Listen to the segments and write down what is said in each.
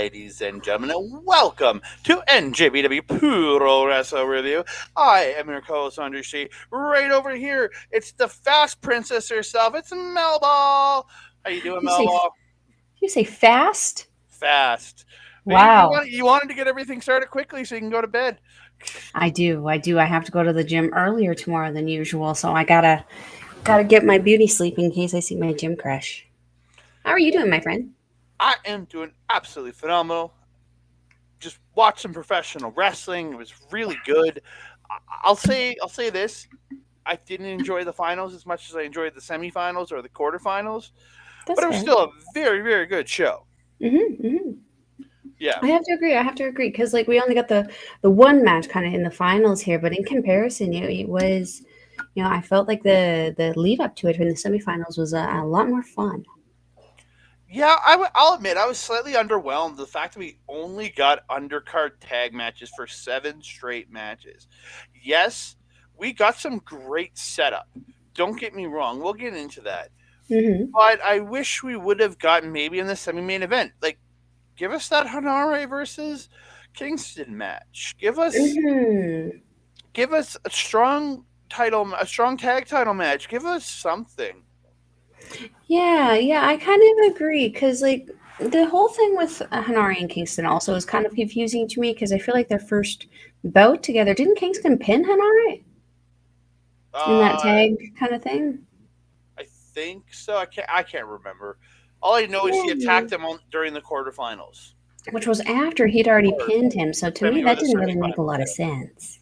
ladies and gentlemen, and welcome to NJPW Puroresu Review. I am your co-host, Andre C. Right over here, it's the fast princess herself. It's Melball. How you doing, Melball? You say fast? Fast. Wow. You wanted to get everything started quickly so you can go to bed. I do. I have to go to the gym earlier tomorrow than usual, so I gotta get my beauty sleep in case I see my gym crush. How are you doing, my friend? I am doing absolutely phenomenal. Just watched some professional wrestling. It was really good. I'll say this. I didn't enjoy the finals as much as I enjoyed the semifinals or the quarterfinals. That's but it was fair. still a very, very good show. Yeah. I have to agree because like we only got the one match kind of in the finals here, but in comparison, it was, I felt like the lead up to it in the semifinals was a lot more fun. Yeah, I'll admit I was slightly underwhelmed. The fact that we only got undercard tag matches for 7 straight matches. Yes, we got some great setup. Don't get me wrong. We'll get into that. But I wish we would have gotten maybe in the semi-main event. Like, give us that Hanare versus Kingston match. Give us a strong tag title match. Give us something. Yeah, I kind of agree because like the whole thing with Hanari and Kingston also is kind of confusing to me because I feel like their first bout together, didn't Kingston pin Hanari in that tag kind of thing? I think so. I can't remember. All I know is he attacked him during the quarterfinals, which was after he'd already pinned him. So to me, that didn't really make a lot of sense.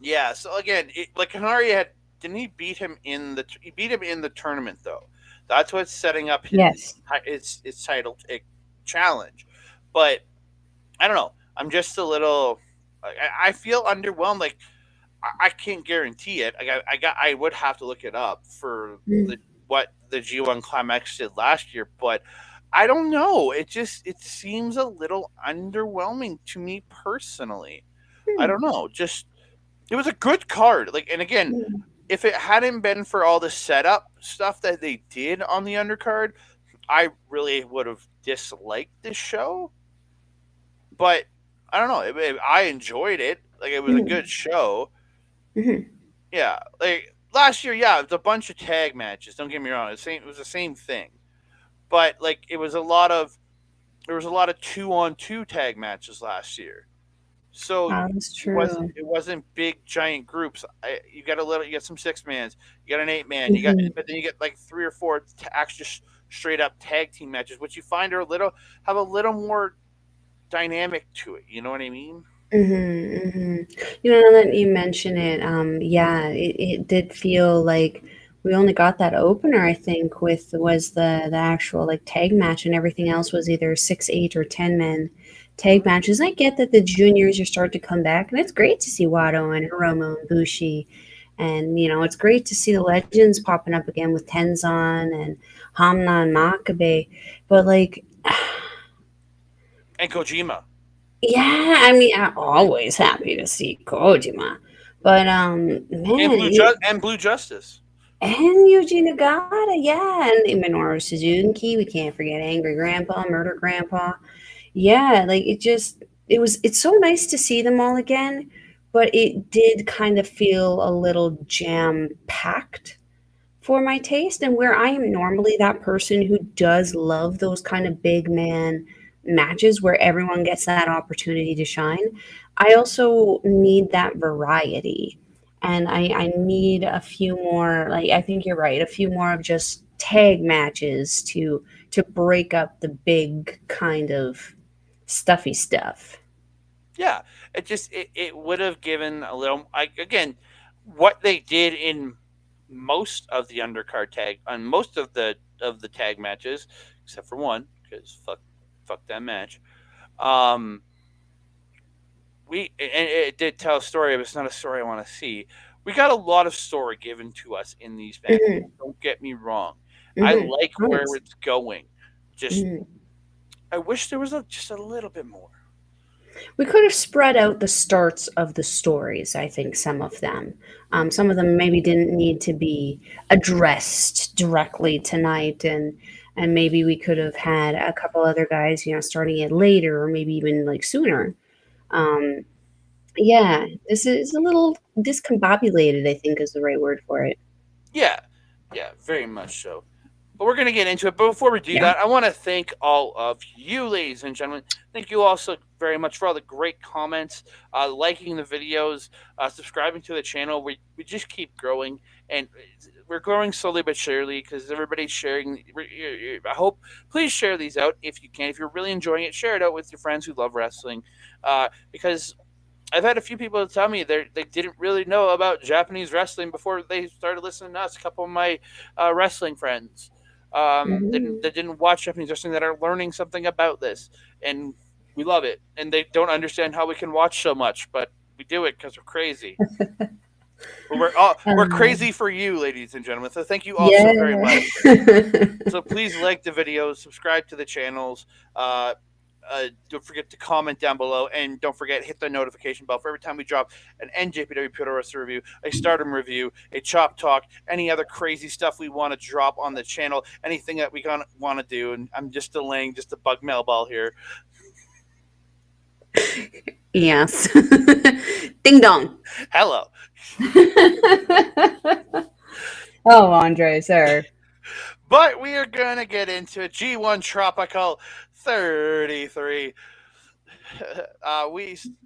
Yeah. So again, like Hanari didn't he beat him in the? He beat him in the tournament though. That's what's setting up his title challenge. But I don't know. I'm just a little. I feel underwhelmed. Like I can't guarantee it. I would have to look it up for what the G1 Climax did last year, but I don't know. It seems a little underwhelming to me personally. I don't know. Just it was a good card. Like, and again, if it hadn't been for all the setup stuff that they did on the undercard, I really would have disliked this show. But I don't know. I enjoyed it. Like, it was a good show. Yeah, like last year, yeah, it was a bunch of tag matches. Don't get me wrong; it was the same thing, but like there was a lot of 2-on-2 tag matches last year. So that's true. It wasn't big giant groups. You got some 6-mans, you got an 8-man, but then you get like 3 or 4 actually straight up tag team matches, which you find have a little more dynamic to it. You know what I mean? Now that you mention it, it did feel like we only got that opener, I think, was the actual like tag match, and everything else was either 6, 8, or 10-man tag matches. I get that the juniors are starting to come back, and it's great to see Wado and Hiromu and Bushi, and it's great to see the legends popping up again with Tenzan and Hamna and Makabe, but like and Kojima. Yeah, I mean, I'm always happy to see Kojima, but man, and Blue Justice, and Yuji Nagata, yeah, and Minoru Suzuki. We can't forget Angry Grandpa, Murder Grandpa. Yeah, like it's so nice to see them all again, but it did kind of feel a little jam packed for my taste, and where I am normally that person who does love those kind of big man matches where everyone gets that opportunity to shine. I also need that variety, and I need a few more, like I think you're right, a few more of just tag matches to break up the big kind of stuffy stuff. Yeah, it would have given a little. Again, what they did in most of the undercard tag on most of the tag matches, except for one, because fuck that match. It did tell a story, but it's not a story I want to see. We got a lot of story given to us in these matches. Don't get me wrong. I like where it's going. Just I wish there was just a little bit more. We could have spread out the starts of the stories. I think some of them maybe didn't need to be addressed directly tonight, and and maybe we could have had a couple other guys, starting it later, or maybe even like sooner. Um, yeah, this is a little discombobulated, I think is the right word for it. Yeah, yeah, very much so. But we're going to get into it. But before we do Yeah. that, I want to thank all of you, ladies and gentlemen. Thank you also very much for all the great comments, liking the videos, subscribing to the channel. We just keep growing, and we're growing slowly but surely because everybody's sharing. I hope, please share these out if you can. If you're really enjoying it, share it out with your friends who love wrestling, because I've had a few people tell me they didn't really know about Japanese wrestling before they started listening to us. A couple of my wrestling friends Mhm. that didn't watch Japanese wrestling that are learning something about this, and we love it. And they don't understand how we can watch so much, but we do it because we're crazy. We're Um, crazy for you, ladies and gentlemen. So thank you all so very yeah. much. So please like the videos, subscribe to the channels. Don't forget to comment down below, and don't forget hit the notification bell for every time we drop an NJPW Puroresu review, a Stardom review, a Chop Talk, any other crazy stuff we want to drop on the channel, anything that we want to do. And I'm just delaying just to bug Melball here. Yes. Ding dong. Hello. Oh, Andre, sir. But we are gonna get into it. G1 Tropical 33.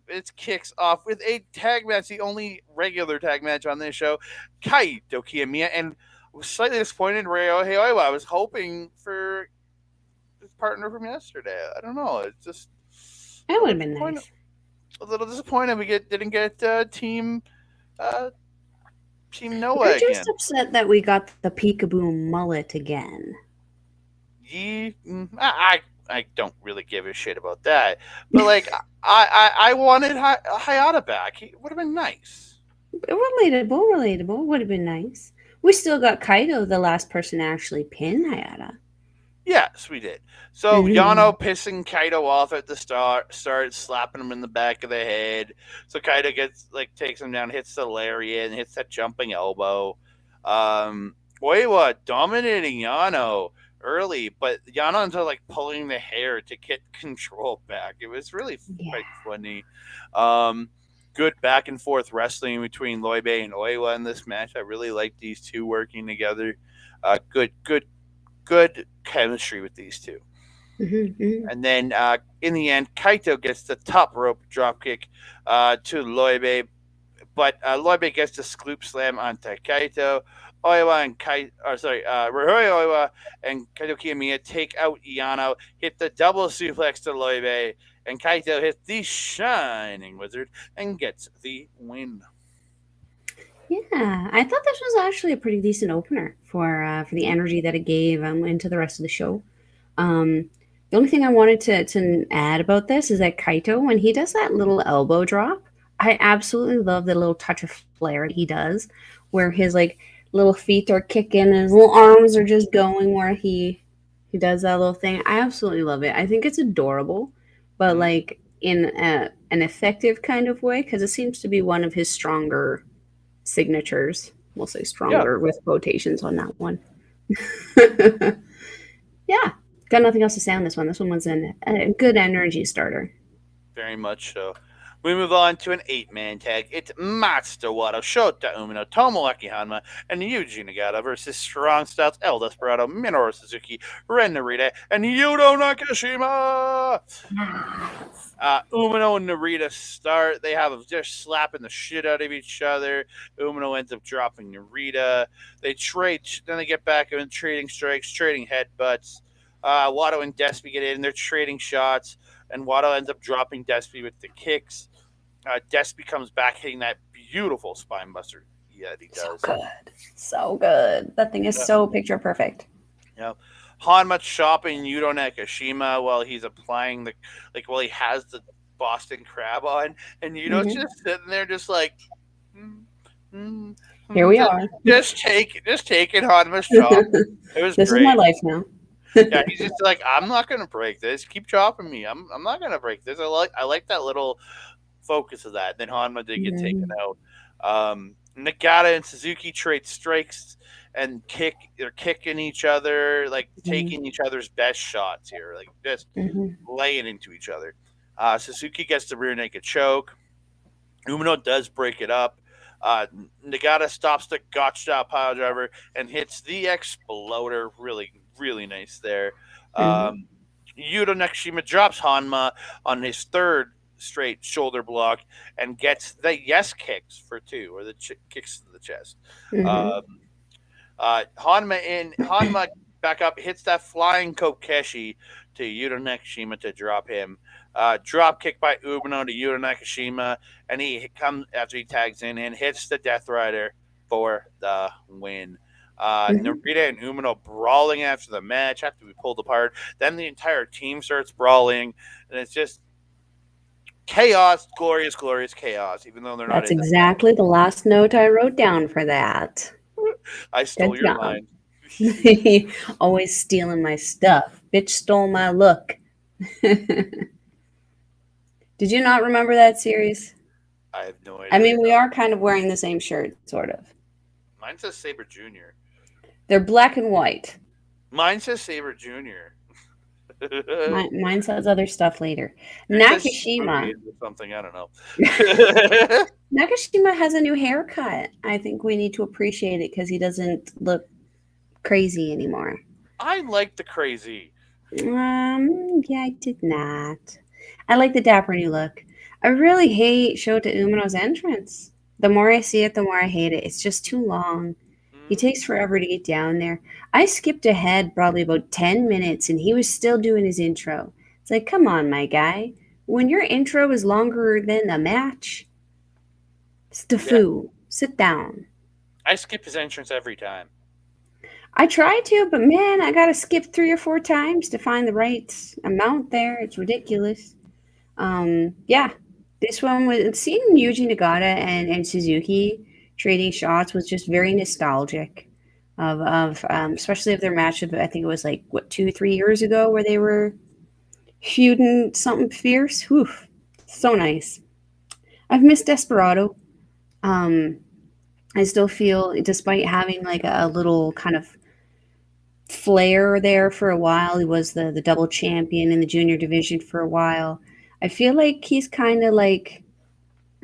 It kicks off with a tag match, the only regular tag match on this show. Kaito Kiyomiya, and I was slightly disappointed. Ryo Heiwa. I was hoping for his partner from yesterday. I don't know. It's just That would have been nice. a little disappointed. We didn't get uh, Team Noah We're just again. upset that we got the peekaboo mullet again. I don't really give a shit about that. But like I wanted Hayata back. He would have been nice. Relatable. Would have been nice. We still got Kaido, the last person to actually pin Hayata. Yes, we did. So Mm-hmm. Yano pissing Kaido off at the start, started slapping him in the back of the head. So Kaido takes him down, hits the lariat, and hits that jumping elbow. Oiwa dominating Yano early, but Yano ends up pulling the hair to get control back. It was really Yeah. quite funny. Good back and forth wrestling between Loibe and Oiwa in this match. I really like these two working together. Good chemistry with these two. Mm-hmm. And then in the end, Kaito gets the top rope dropkick to Loibe, but Loibe gets the scoop slam onto Kaito. Oiwa and Ruhoi Oiwa and Kaito Kiyomiya take out Yano, hit the double suplex to Loibe, and Kaito hits the Shining Wizard and gets the win. Yeah, I thought this was actually a pretty decent opener for the energy that it gave into the rest of the show. Um, the only thing I wanted to add about this is that Kaito, when he does that little elbow drop, I absolutely love the little touch of flair that he does, where his like little feet are kicking and his little arms are just going where he does that little thing. I absolutely love it. I think it's adorable, but Mm-hmm. like in an effective kind of way because it seems to be one of his stronger signatures. We'll say Yeah, stronger with quotations on that one. Yeah, got nothing else to say on this one. This one was a good energy starter. very much so. We move on to an 8-man tag. It's Matsuda Wado, Shota Umino, Tomoaki Hanma, and Yuji Nagata versus Strong Styles, El Desperado, Minoru Suzuki, Ren Narita, and Yuto Nakashima. Umino and Narita start. They have just slapping the shit out of each other. Umino ends up dropping Narita. They trade. Then they get back and trading strikes, trading headbutts. Wado and Despy get in. They're trading shots, and Wado ends up dropping Despy with the kicks. Despy comes back hitting that beautiful spine buster. Yeah, he So does. good. So good. That thing is Yeah. so picture perfect. Yeah. Hanma chopping Yuto Nakashima while he's applying while he has the Boston Crab on, and Yuto's Hmm. just sitting there, just like, mm, mm, Here we are. just taking Hanma's chop. It was This is my great. life now. Yeah, he's just like, I'm not gonna break this. Keep chopping me. I'm not gonna break this. I like that little focus of that. Then Hanma did get taken Mhm. out. Nagata and Suzuki trade strikes, and they're kicking each other, like Mhm. taking each other's best shots here, like just Mhm. laying into each other. Suzuki gets the rear naked choke. Umino does break it up. Uh, Nagata stops the gotcha pile driver and hits the exploder. Really, really nice there. Mhm. Um, Yuto Nakashima drops Hanma on his third straight shoulder block and gets the yes kicks for two, or the kicks to the chest. Mhm. Um, Hanma back up, hits that flying Kokeshi to Yuto Nakashima to drop him. Drop kick by Umino to Yuto Nakashima, and he comes after he tags in and hits the Death Rider for the win. Mhm. Narita and Umino brawling after the match after we pulled apart. Then the entire team starts brawling, and it's just chaos, glorious, glorious chaos. Even though they're not That's in the match, exactly the last note I wrote down for that. I Good stole your job. line. Always stealing my stuff. Bitch stole my look. Did you not remember that series? I have no I idea. mean, we are kind of wearing the same shirt, sort of. Mine says Saber Junior. They're black and white. Mine says Saber Junior. Mine says other stuff later. Yours says Nakashima. Spooky or something. I don't know. Nakashima has a new haircut. I think we need to appreciate it because he doesn't look crazy anymore. I like the crazy. Yeah, I did not. I like the dapper new look. I really hate Shota Umino's entrance. The more I see it, the more I hate it. It's just too long. He Mm-hmm. takes forever to get down there. I skipped ahead probably about 10 minutes and he was still doing his intro. It's like, come on, my guy. When your intro is longer than the match, Yeah, Steffu, sit down. I skip his entrance every time. I try to, but man, I gotta skip 3 or 4 times to find the right amount there. It's ridiculous. Yeah, this one was seeing Yuji Nagata and Suzuki trading shots was just very nostalgic of especially of their match of I think it was like what 2 3 years ago where they were feuding something fierce. Whew, so nice. I've missed Desperado. Um, I still feel despite having like a little kind of flair there for a while. He was the double champion in the junior division for a while. I feel like he's kind of like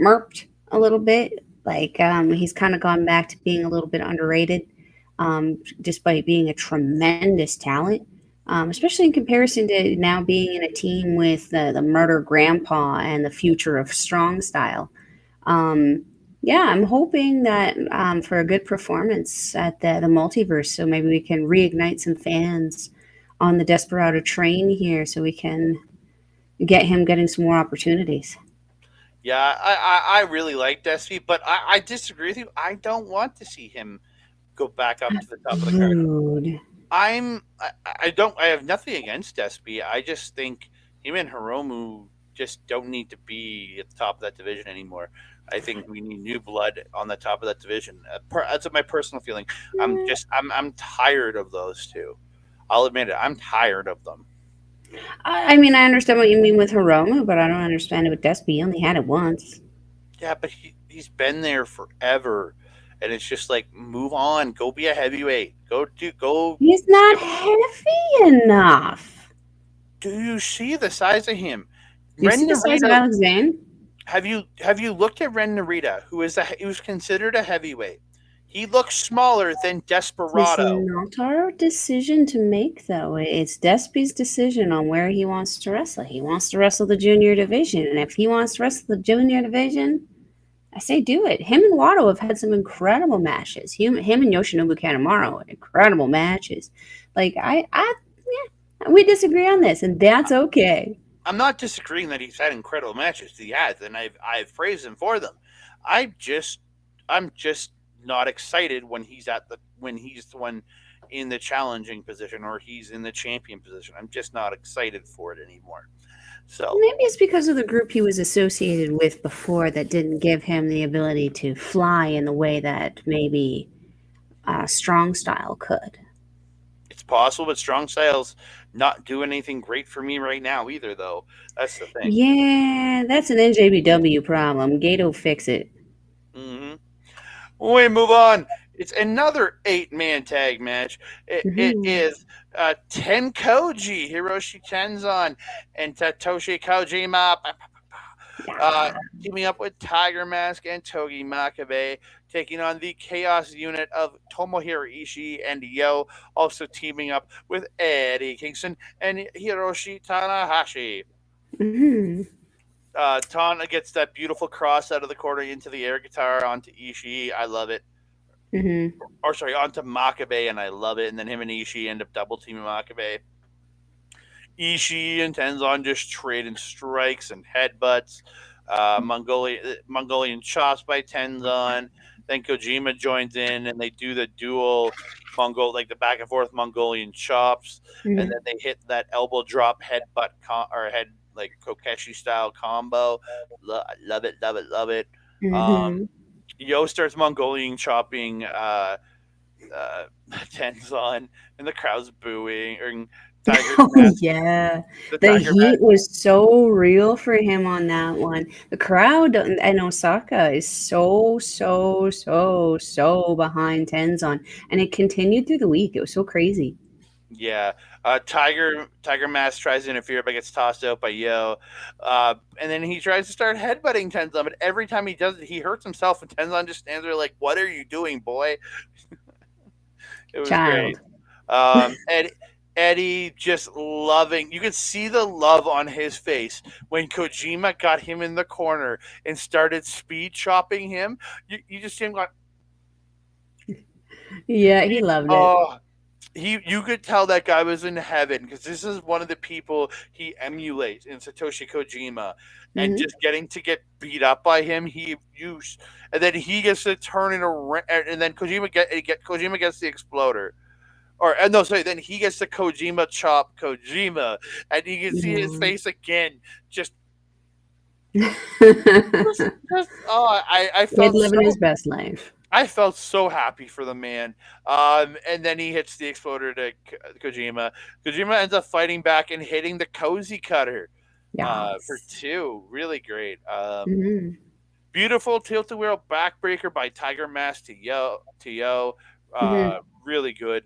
merped a little bit. Like he's kind of gone back to being a little bit underrated, despite being a tremendous talent. Especially in comparison to now being in a team with the murder grandpa and the future of strong style. Um, yeah, I'm hoping that for a good performance at the multiverse, so maybe we can reignite some fans on the Desperado train here, so we can get him getting some more opportunities. Yeah, I really like Despy, but I disagree with you. I don't want to see him go back up to the top of the card. Rude. I don't I have nothing against Despy. I just think him and Hiromu just don't need to be at the top of that division anymore. I think we need new blood on the top of that division. That's my personal feeling. I'm tired of those two. I'll admit it. I'm tired of them. I mean, I understand what you mean with Hiromu, but I don't understand it with Despy. He only had it once. Yeah, but he's been there forever, and it's just like move on. Go be a heavyweight. Go. He's not heavy enough. Do you see the size of him? Do you see Ren the size of Narita. Alex Zane? Have you looked at Ren Narita, who's considered a heavyweight? He looks smaller than It's Desperado. not our decision to make, though. It's Despy's decision on where he wants to wrestle. He wants to wrestle the junior division, and if he wants to wrestle the junior division, I say do it. Him and Watto have had some incredible matches. Him and Yoshinobu Kanemaru, incredible matches. Like yeah, we disagree on this, and that's okay. I'm not disagreeing that he's had incredible matches. He has, and I've praised him for them. I just I'm just not excited when he's the one in the challenging position or he's in the champion position. I'm just not excited for it anymore. So Maybe it's because of the group he was associated with before that didn't give him the ability to fly in the way that maybe strong style could. it's possible, but strong styles not doing anything great for me right now either. Though that's the thing. Yeah, that's an NJPW problem. Gato fix it. hmm When we move on, It's another 8-man tag match. It Mm-hmm. is Tenkoji, Hiroshi Tenzan, and Satoshi Kojima uh, Yeah. teaming up with Tiger Mask and Togi Makabe, taking on the Chaos unit of Tomohiro Ishii and Yo, also teaming up with Eddie Kingston and Hiroshi Tanahashi. Mm-hmm. Tana gets that beautiful cross out of the corner into the air guitar onto Ishii. I love it. Mm-hmm. Or sorry, onto Makabe, and I love it. And then him and Ishii end up double teaming Makabe. Ishii and Tenzan just trading strikes and headbutts. Mongolian chops by Tenzan. Then Kojima joins in and they do the dual like the back and forth Mongolian chops, and Mm-hmm. then they hit that elbow drop headbutt or head like Kokeshi style combo. Love it, love it, love it. Um, Mm-hmm. Yo starts Mongolian chopping uh, Tenzan, and the crowd's booing. Or Tiger's Oh mask. yeah, The the Tiger heat mask. was so real for him on that one. The crowd in Osaka is so behind Tenzon, and it continued through the week. It was so crazy. Yeah, Tiger Mask tries to interfere, but gets tossed out by Yo, and then he tries to start headbutting Tenzan, but every time he does it, he hurts himself, and Tenzan just stands there like, "What are you doing, boy?" It was great. Child. Eddie just loving. You could see the love on his face when Kojima got him in the corner and started speed chopping him. You just see him going, Yeah, he loved it. "Oh, you could tell that guy was in heaven because this is one of the people he emulates in Satoshi Kojima, and Hmm. just getting to get beat up by him, he used, and then he gets to turn it around, and then Kojima gets the exploder, or no, sorry, then he gets the Kojima chop Kojima, and you can see his Yeah. face again, just. Oh, I Kid felt living his so best life. I felt so happy for the man. And then he hits the exploder to Kojima. Kojima ends up fighting back and hitting the cozy cutter for Yes. 2. Really great. Hmm. Beautiful tilt a whirl backbreaker by Tiger Mask to Yo. Hmm. Really good.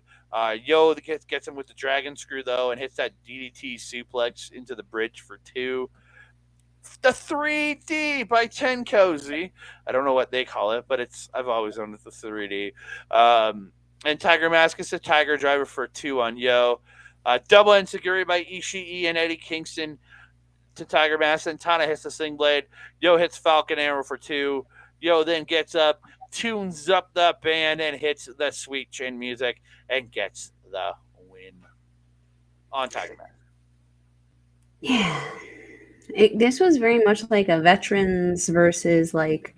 Yo gets him with the dragon screw though and hits that DDT suplex into the bridge for 2. The 3D by 10 Cozy. I don't know what they call it, but I've always known it the 3D. And Tiger Mask is a Tiger Driver for 2 on Yo. Double Enzuigiri by Ishii and Eddie Kingston to Tiger Mask. And Tana hits the Sling Blade. Yo hits Falcon Arrow for 2. Yo then gets up, tunes up the band, and hits the sweet chin music and gets the win on Tiger Mask. Yeah. This was very much like a veterans versus like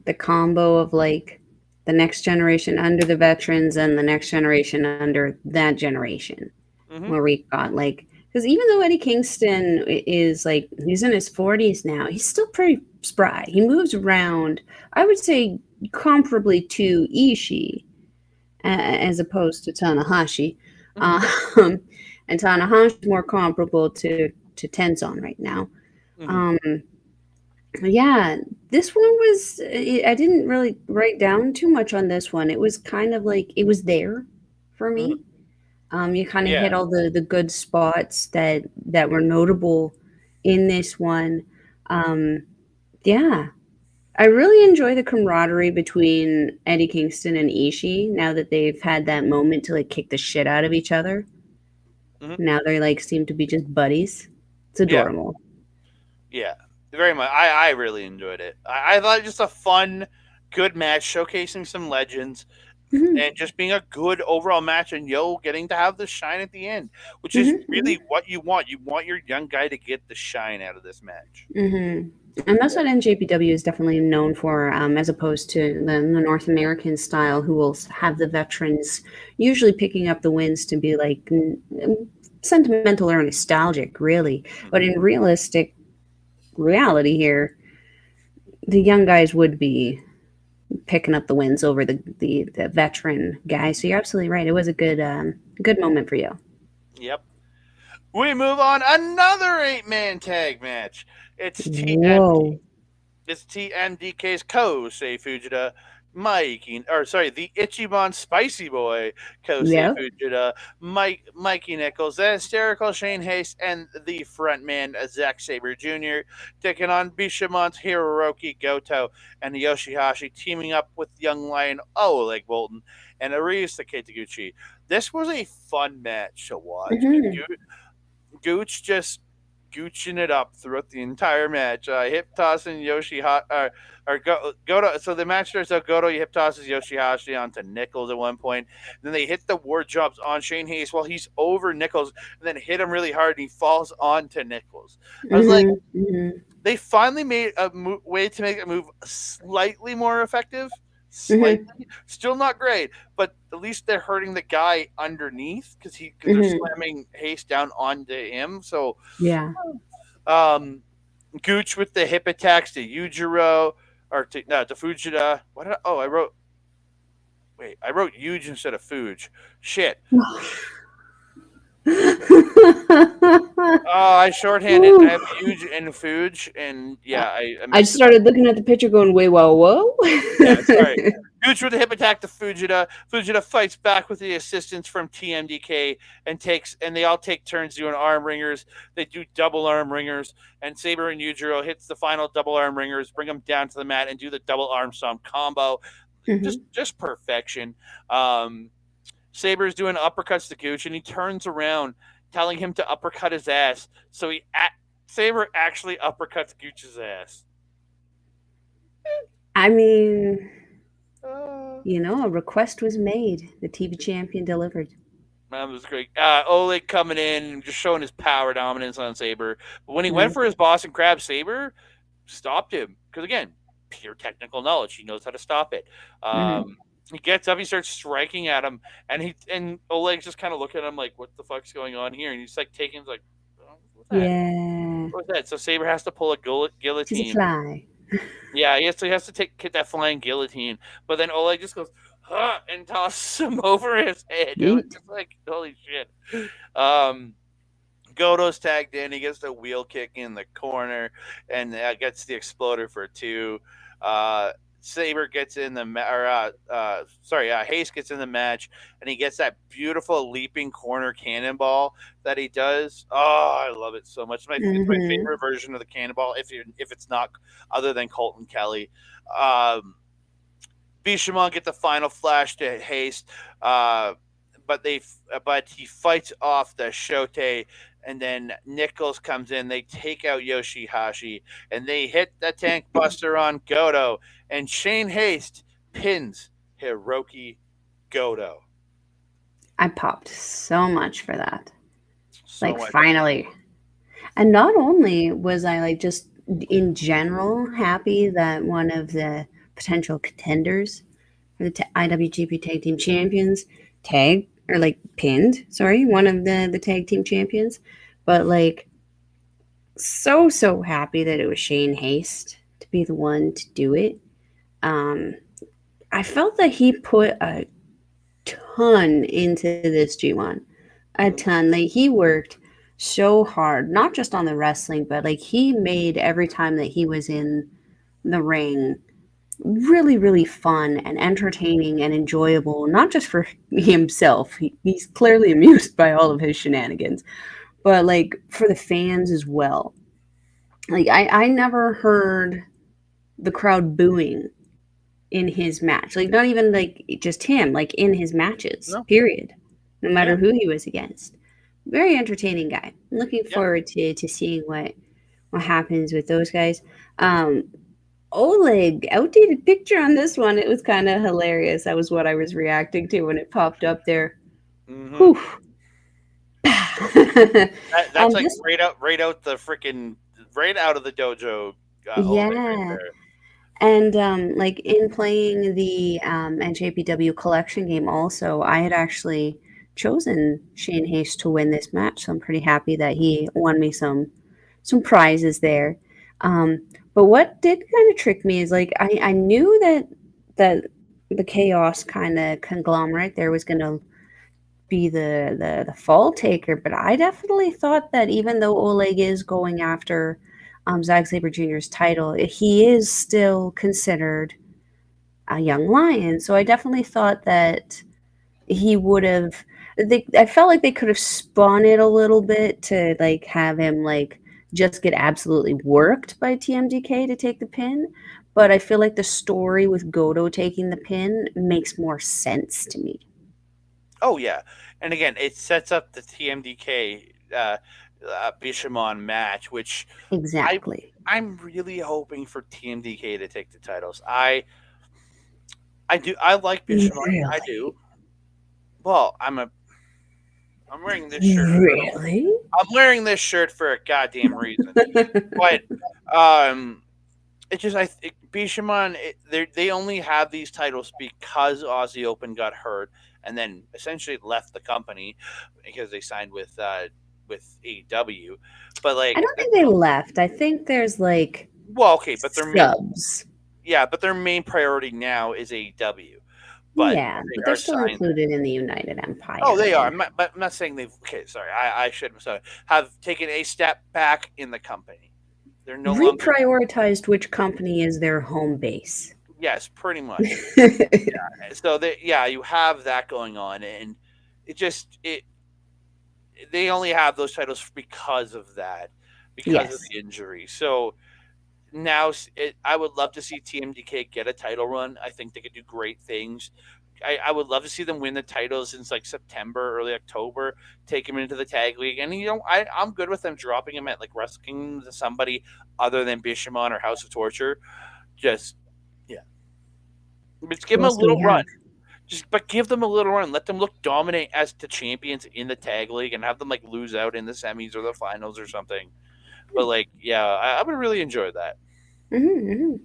the combo of like the next generation under the veterans and the next generation under that generation, Mm-hmm. where we got like, because even though Eddie Kingston is like, he's in his 40s now, he's still pretty spry. He moves around, I would say, comparably to Ishii, as opposed to Tanahashi. Mm-hmm. Um, and Tanahashi is more comparable to Tenzon right now. Mm-hmm. Um, yeah, this one was, I didn't really write down too much on this one. It was kind of like it was there for Mm-hmm. me. You kind of Yeah. hit all the good spots that were notable in this one. Um, yeah, I really enjoy the camaraderie between Eddie Kingston and Ishii now that they've had that moment to like kick the shit out of each other. Mm-hmm. Now they like seem to be just buddies. It's Yeah. adorable. Yeah, very much. I really enjoyed it. I thought it was just a fun, good match, showcasing some legends, Hmm. and just being a good overall match. And Yo getting to have the shine at the end, which is Hmm. really what you want. You want your young guy to get the shine out of this match. Hmm. And that's what NJPW is definitely known for, as opposed to the North American style, who will have the veterans usually picking up the wins to be like sentimental or nostalgic, really. Mm-hmm. But in realistic reality here, the young guys would be picking up the wins over the veteran guys. So you're absolutely right. It was a good moment for you. Yep. We move on. Another 8-man tag match. It's TMD. Whoa. It's TMDK's Kosei Fujita the Ichiban Spicy Boy, Kosei Yep. Fujita, Mikey Nichols, the hysterical Shane Hayes, and the frontman Zack Sabre Jr. taking on Bishamon's Hiroki Goto and Yoshi-Hashi, teaming up with young lion Oleg Bolton and Arisa Kitaguchi. This was a fun match to watch. Hmm. Gooch just gooching it up throughout the entire match. Hip tossing Goto. So the match starts out. Goto hip tosses Yoshihashi onto Nichols at one point. Then they hit the war jumps on Shane Hayes while he's over Nichols, and then hit him really hard, and he falls onto Nichols. I was like, they finally made a way to make a move slightly more effective. Slightly, still not great, but at least they're hurting the guy underneath because they're slamming Hayes down onto him. So Yeah. Gooch with the hip attacks to Yujiro to Fujita. I wrote Yuge instead of Fuge. Shit. I shorthanded. I have Huge and Fuge, and yeah, I just started looking at the picture, going, "Wait, whoa!" Yeah, sorry. Huge with a hip attack to Fujita. Fujita fights back with the assistance from TMDK and they all take turns doing arm ringers. They do double arm ringers, and Sabre and Yujiro hits the final double arm ringers, bring them down to the mat, and do the double arm stomp combo. Just perfection. Sabre's doing uppercuts to Gooch, and he turns around, telling him to uppercut his ass. So Sabre actually uppercuts Gooch's ass. I mean, a request was made. The TV champion delivered. That was great. Oleg coming in and just showing his power dominance on Sabre. But when he went for his Boston Crab, Sabre stopped him. Because, again, pure technical knowledge. He knows how to stop it. He gets up, he starts striking at him, and Oleg's just kind of looking at him like, what the fuck's going on here? And he's like taking him like, what's that? Yeah. What's that? So Sabre has to pull a guillotine. He's a fly. Yeah, he has to hit that flying guillotine. But then Oleg just goes, huh, and tosses him over his head. It was just like, holy shit. Goto's tagged in. He gets the wheel kick in the corner and gets the exploder for 2. Sabre gets in Hayes gets in the match, and he gets that beautiful leaping corner cannonball that he does. Oh, I love it so much. It's my favorite version of the cannonball, if it's not other than Colton Kelly. Bishamon get the final flash to Hayes, but he fights off the Shote. And then Nichols comes in. They take out Yoshi-Hashi, and they hit the tank buster on Goto. And Shane Hayes pins Hiroki Goto. I popped so much for that. Finally. And not only was I just in general happy that one of the potential contenders for the IWGP Tag Team Champions pinned one of the tag team champions, but so happy that it was Shane Hayes to be the one to do it. I felt that he put a ton into this G1, a ton. He worked so hard, not just on the wrestling, but he made every time that he was in the ring really, really fun and entertaining and enjoyable, not just for himself. He's clearly amused by all of his shenanigans, but for the fans as well. I never heard the crowd booing in his match. Not even just him, in his matches, period. No matter who he was against. Very entertaining guy. I'm looking forward to seeing what happens with those guys. Oleg, outdated picture on this one. It was kind of hilarious. That was what I was reacting to when it popped up there. Whew. That's right out the freaking right out of the dojo. Yeah. Right, and in playing the NJPW collection game, also I had actually chosen Shane Hayes to win this match, so I'm pretty happy that he won me some prizes there. But what did kind of trick me is I knew that the Chaos kind of conglomerate there was going to be the fall taker, but I definitely thought that even though Oleg is going after Zack Sabre Jr.'s title, he is still considered a young lion. So I definitely thought that he would have. I felt like they could have spun it a little bit to like have him like just get absolutely worked by TMDK to take the pin. But I feel like the story with Goto taking the pin makes more sense to me. Oh yeah, and again, it sets up the TMDK Bishamon match, which I Exactly. I'm really hoping for TMDK to take the titles. I like Bishamon. I do. Really? Well, I'm wearing this shirt. Really? I'm wearing this shirt for a goddamn reason. But um, it just Bishamon they only have these titles because Aussie Open got hurt and then essentially left the company because they signed with AEW. But I like, don't think they left. I think there's like well, okay, but subs. their main priority now is AEW. But Yeah, they but they're are still signed. included in the United Oh, Empire. they are. Like But I'm not saying they've. Okay, sorry. I should have taken a step back in the company. They're no longer. reprioritized which company is their home base. Yes, pretty much. So you have that going on, and it they only have those titles because of that, because of Yes. the injury. So now I would love to see TMDK get a title run. I think they could do great things. I would love to see them win the titles since like September, early October, take them into the tag league, and I'm good with them dropping them at like Wrestle Kingdom to somebody other than Bishamon or House of Torture. Just yeah, just give Who them a else do we little run. have? But give them a little run. Let them look dominant as the champions in the tag league, and have them like lose out in the semis or the finals or something. But like, yeah, I would really enjoy that. Mm-hmm.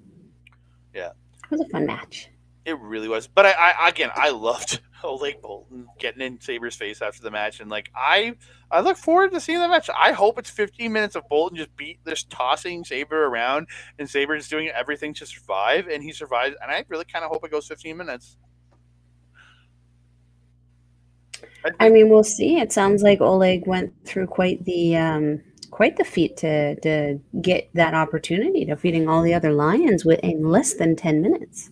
Yeah, It was a fun match. it really was. But I again, I loved Lake Bolton getting in Saber's face after the match, and like I look forward to seeing the match. I hope it's 15 minutes of Bolton just tossing Saber around, and Saber is doing everything to survive, and he survives. And I really kind of hope it goes 15 minutes. I mean, we'll see. It sounds like Oleg went through quite the feat to get that opportunity, defeating all the other lions in less than 10 minutes.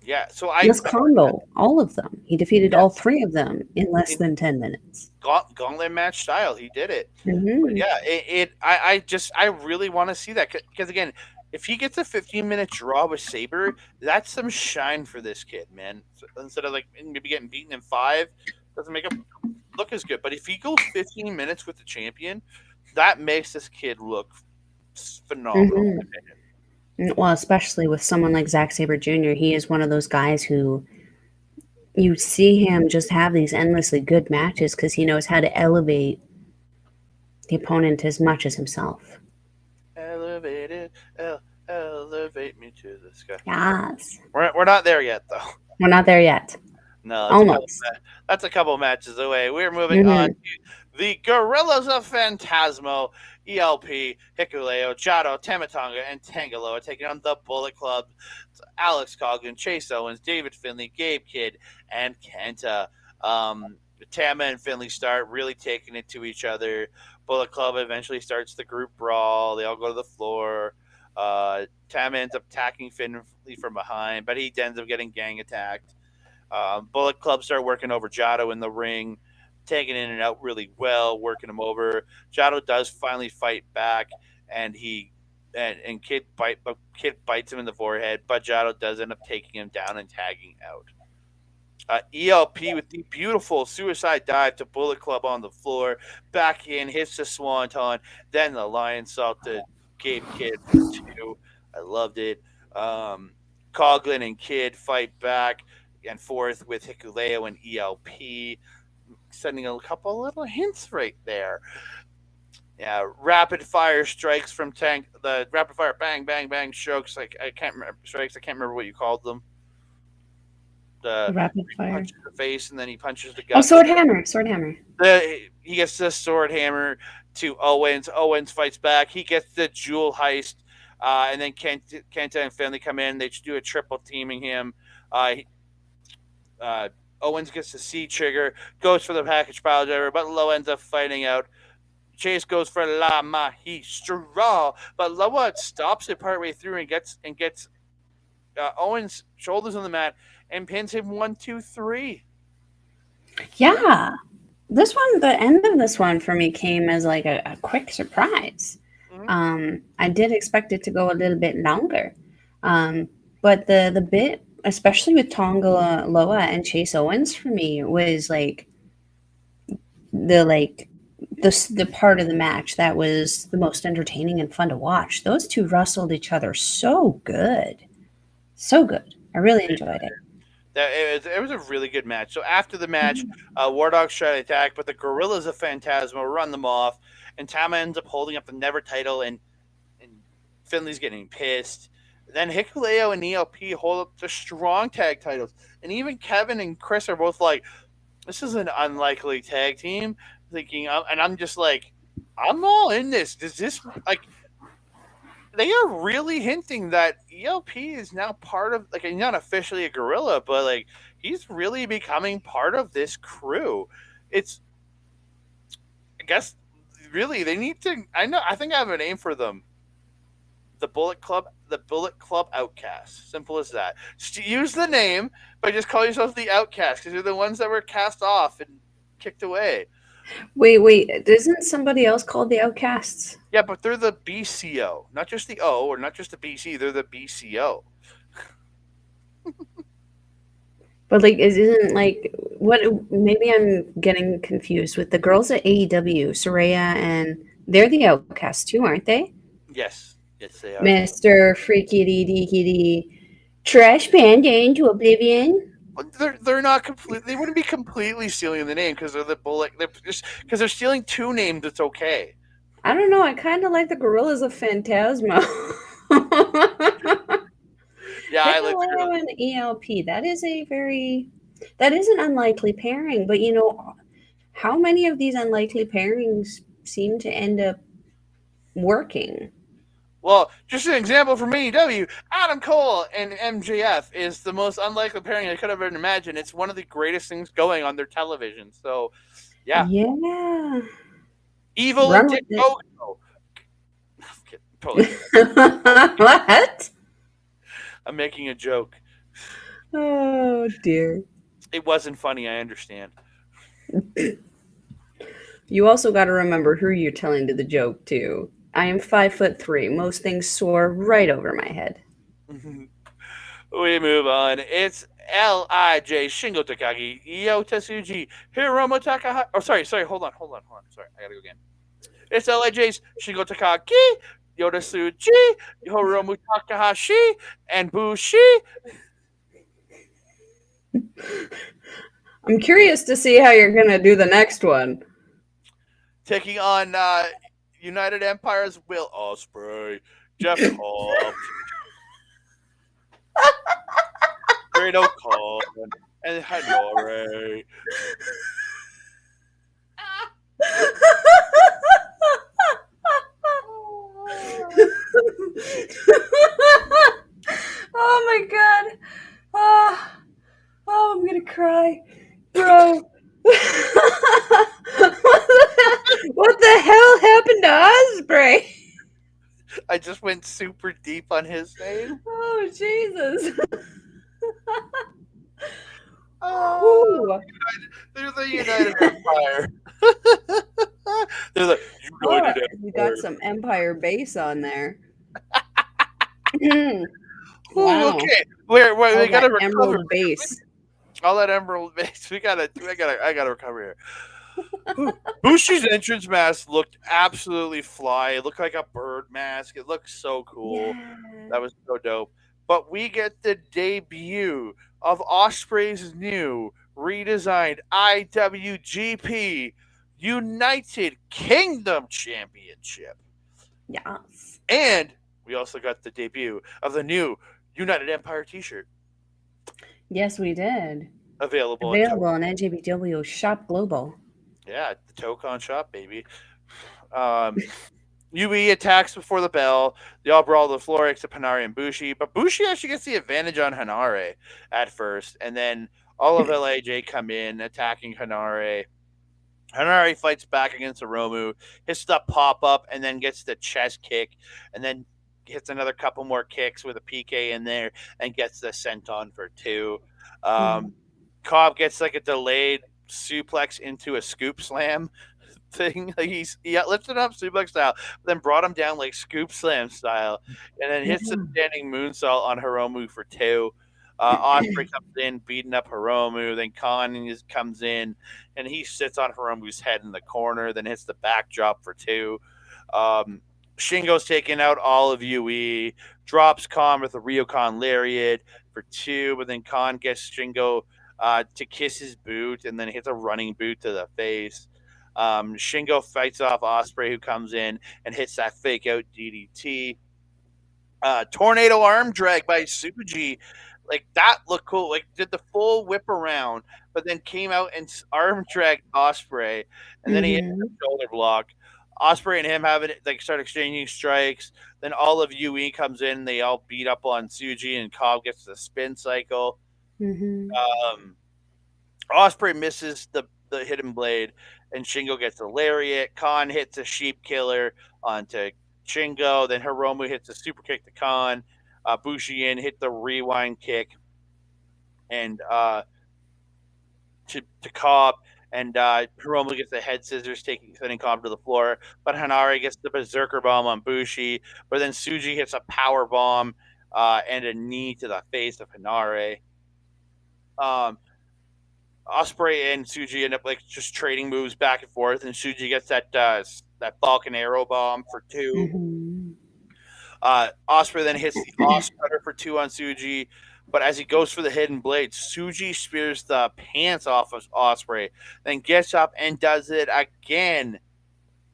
Yeah, so Let's combo all of them. He defeated all yes, three of them in less in than 10 minutes. gauntlet match style, he did it. But Mm-hmm. yeah, I really want to see that because again, if he gets a 15-minute draw with Saber, that's some shine for this kid, man. So instead of like maybe getting beaten in 5, doesn't make him look as good. But if he goes 15 minutes with the champion, that makes this kid look phenomenal. Mm-hmm. Well, especially with someone like Zack Sabre Jr., he is one of those guys who you see him just have these endlessly good matches because he knows how to elevate the opponent as much as himself. Elevated, elevate me to the sky. Yes. We're not there yet, though. We're not there yet. No, Almost. that's a couple matches away. We're moving on Mm-hmm. to the Gorillas of Phantasmo, ELP, Hikuleo, Jado, Tamatonga, and Tangaloa taking on the Bullet Club. Alex Coughlin, Chase Owens, David Finley, Gabe Kidd, and Kenta. Tama and Finley start really taking it to each other. Bullet Club eventually starts the group brawl. They all go to the floor. Tama ends up attacking Finley from behind, but he ends up getting gang attacked. Bullet Club start working over Jado in the ring, taking in and out really well, working him over. Jado does finally fight back, and Kid bites him in the forehead, but Jado does end up taking him down and tagging out. ELP with the beautiful suicide dive to Bullet Club on the floor, back in, hits the Swanton, then the Lion Salt to Gabe Kidd for 2. I loved it. Coughlin and Kidd fight back and forth with Hikuleo and ELP, sending a couple little hints right there. Yeah, rapid fire strikes from Tank. The rapid fire bang bang bang strokes. Like I can't remember strikes. I can't remember what you called them. The Rapid he fire. punches the face and then he punches the Oh, gut. sword hammer. Sword hammer. He gets the sword hammer to Owens. Owens fights back. He gets the jewel heist, and then Kenta and Finley come in. They do a triple teaming him. Owens gets the C trigger, goes for the package pile driver, but Low ends up fighting out. Chase goes for La Mahi Straw, but Loa stops it partway through and gets Owens shoulders on the mat and pins him 1, 2, 3. Yeah. This one, the end of this one for me came as like a quick surprise. I did expect it to go a little bit longer. But the bit, especially with Tonga Loa and Chase Owens for me, was like the part of the match that was the most entertaining and fun to watch. Those two wrestled each other so good. So good. I really enjoyed it. It was a really good match. So after the match, War Dogs try to attack, but the Gorillas of Phantasma run them off, and Tama ends up holding up the Never title, and Finley's getting pissed. Then Hikuleo and ELP hold up the strong tag titles, and even Kevin and Chris are both like, "This is an unlikely tag team." Thinking, and I'm just like, I'm all in this. Does this like? They are really hinting that ELP is now part of, like, he's not officially a gorilla, but like he's really becoming part of this crew. It's, I guess, really they need to. I think I have a name for them. The Bullet Club Outcasts. Simple as that. Just use the name, but just call yourself the Outcasts because you're the ones that were cast off and kicked away. Wait, isn't somebody else called the Outcasts? Yeah, but they're the BCO, not just the O or not just the BC. They're the BCO. But like, isn't like what? Maybe I'm getting confused with the girls at AEW, Soraya, and they're the Outcasts too, aren't they? Yes, they are. Mr. Freaky Deaky Trash Panda into Oblivion. They're not completely. They wouldn't be completely stealing the name because they're the Bullet. Because they're stealing two names. It's okay. I don't know. I kind of like the Gorillas of Phantasma. Yeah, I like and ELP. That is an unlikely pairing. But you know, how many of these unlikely pairings seem to end up working? Well, just an example from AEW, Adam Cole and MJF is the most unlikely pairing I could have ever imagined. It's one of the greatest things going on their television. So, yeah. Yeah. Evil and Dick Togo. What? I'm making a joke. Oh, dear. It wasn't funny, I understand. You also got to remember who you're telling to the joke, too. I am 5'3". Most things soar right over my head. We move on. It's L.I.J. Shingo Takagi, Yota Tsuji, Hiromu Takahashi. Oh, sorry. Hold on. Sorry, I gotta go again. It's L.I.J.'s Shingo Takagi, Yota Tsuji, Hiromu Takahashi, and Bushi. I'm curious to see how you're gonna do the next one. Taking on United Empire's Will Ospreay, Jeff Cobb, Great O'Connor, and Hanore. Oh my god. Oh, I'm gonna cry. Bro. What the hell happened to Ospreay? I just went super deep on his name. Oh, Jesus. Oh, they're the United Empire. They're the United Empire. You got some Empire base on there. Wow. Okay, we got to Emerald base. All that emerald base. I gotta recover here. Bushi's entrance mask looked absolutely fly. It looked like a bird mask. It looked so cool. Yeah. That was so dope. But we get the debut of Ospreay's new redesigned IWGP United Kingdom Championship. Yes. And we also got the debut of the new United Empire t-shirt. Yes, we did. Available on NJPW Shop Global. Yeah, the Tocon shop, baby. UE attacks before the bell. They all brawl to the floor except Hanare and Bushi. But Bushi actually gets the advantage on Hanare at first. And then all of LAJ come in attacking Hanare. Hanare fights back against Hiromu, hits the pop-up, and then gets the chest kick. And then hits another couple more kicks with a PK in there and gets the senton for 2. Mhm. Cobb gets like a delayed suplex into a scoop slam thing. Like he lifted up suplex style, then brought him down like scoop slam style, and then hits the Yeah. standing moonsault on Hiromu for 2. Osprey comes in, beating up Hiromu. Then Khan comes in, and he sits on Hiromu's head in the corner. Then hits the backdrop for 2. Um, Shingo's taking out all of UE, drops Khan with a Ryokan lariat for 2, but then Khan gets Shingo to kiss his boot, and then hits a running boot to the face. Shingo fights off Osprey, who comes in and hits that fake out DDT. Tornado arm drag by Tsuji. Like that looked cool. Like did the full whip around, but then came out and arm dragged Osprey, and then he hit the Mhm. shoulder block. Osprey and him having like start exchanging strikes. Then all of UE comes in. They all beat up on Tsuji, and Cobb gets the spin cycle. Mhm. Um, Osprey misses the hidden blade, and Shingo gets the lariat. Khan hits a sheep killer onto Shingo. Then Hiromu hits a super kick to Khan. Bushin hit the rewind kick and to Cobb. And Hiromu gets the head scissors, sending Cobb to the floor. But Hanare gets the berserker bomb on Bushi. But then Tsuji hits a power bomb and a knee to the face of Hanare. Osprey and Tsuji end up like just trading moves back and forth, and Tsuji gets that Falcon Arrow bomb for 2. Mhm. Osprey then hits the Oscutter for 2 on Tsuji, but as he goes for the hidden blade, Tsuji spears the pants off of Osprey, then gets up and does it again,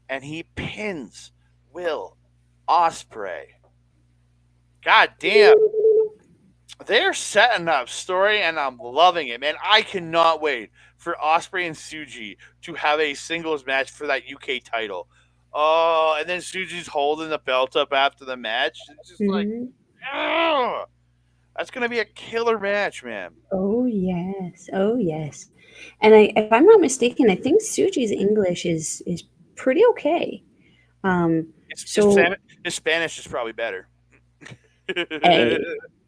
and he pins Will Osprey. God damn. They're setting up story, and I'm loving it, man. I cannot wait for Osprey and Tsuji to have a singles match for that UK title. Oh, and then Tsuji's holding the belt up after the match. It's just like, Mhm. oh, that's gonna be a killer match, man. Oh yes. Oh yes. And if I'm not mistaken, I think Suji's English is pretty okay. Um, His, his, so his Spanish is probably better.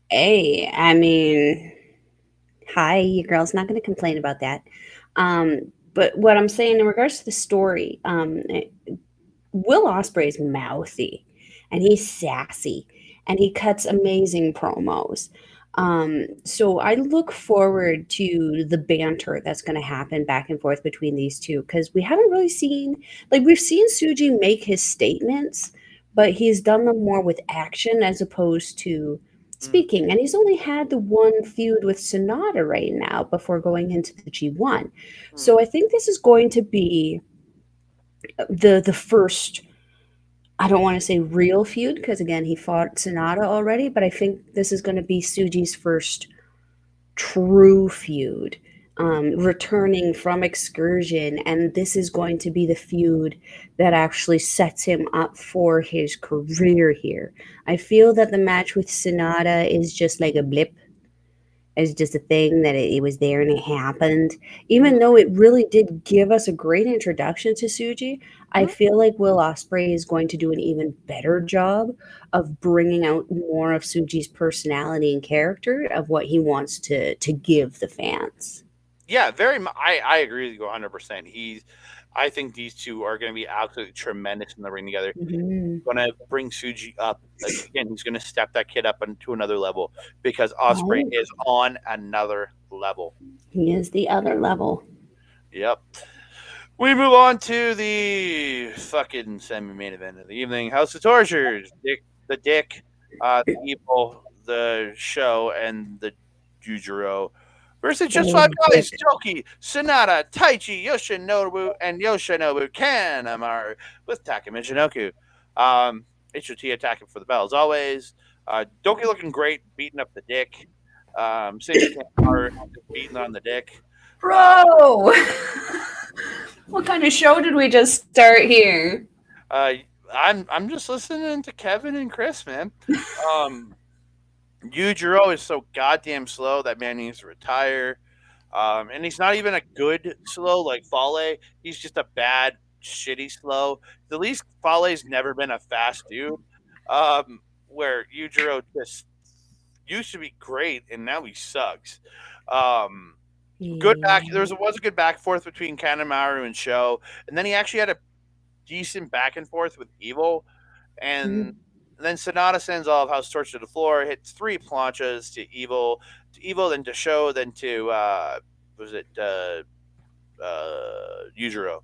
hey, I mean, hi, your girl's not going to complain about that. But what I'm saying in regards to the story, Will Ospreay is mouthy and he's sassy and he cuts amazing promos. So I look forward to the banter that's going to happen back and forth between these two because we haven't really seen, like, we've seen Suji make his statements, but he's done them more with action as opposed to Mm. speaking. And he's only had the one feud with Sonata right now before going into the G1. Mm. So I think this is going to be the first, I don't want to say real feud because again he fought Sonata already, but I think this is going to be Suji's first true feud, returning from excursion, and this is going to be the feud that actually sets him up for his career here. I feel that the match with Sonata is just like a blip, as just a thing that it was there and it happened. Even though it really did give us a great introduction to Suji, I Mm. feel like Will Ospreay is going to do an even better job of bringing out more of Suji's personality and character of what he wants to give the fans. Yeah, very. I agree with you 100%. I think these two are going to be absolutely tremendous in the ring together. Mhm. Going to bring Suji up again. He's going to step that kid up into another level because Osprey Right. is on another level. He is the other level. Yep. We move on to the fucking semi-main event of the evening: House of Tortures, Dick, the Evil, the Show, and the Jujuro versus just Oh, five guys: Dick. Toki, Sonata, Taichi, Yoshinobu Kanemaru with Taka Michinoku. HOT attacking for the bell as always. Doki looking great, beating up the Dick. Sage Kanemaru beating on the Dick. Bro! What kind of show did we just start here? Uh, I'm just listening to Kevin and Chris, man. Yujiro is so goddamn slow that man needs to retire. And he's not even a good slow like Fale. He's just a bad, shitty slow. At least Fale's never been a fast dude. Um, where Yujiro just used to be great and now he sucks. Um, good back. Yeah. Was a good back and forth between Kanemaru and Sho, and then he actually had a decent back and forth with Evil, and Mhm. then Sonata sends all of House Torch to the floor, hits 3 planchas to Evil, then to Sho, then to was it Yujiro.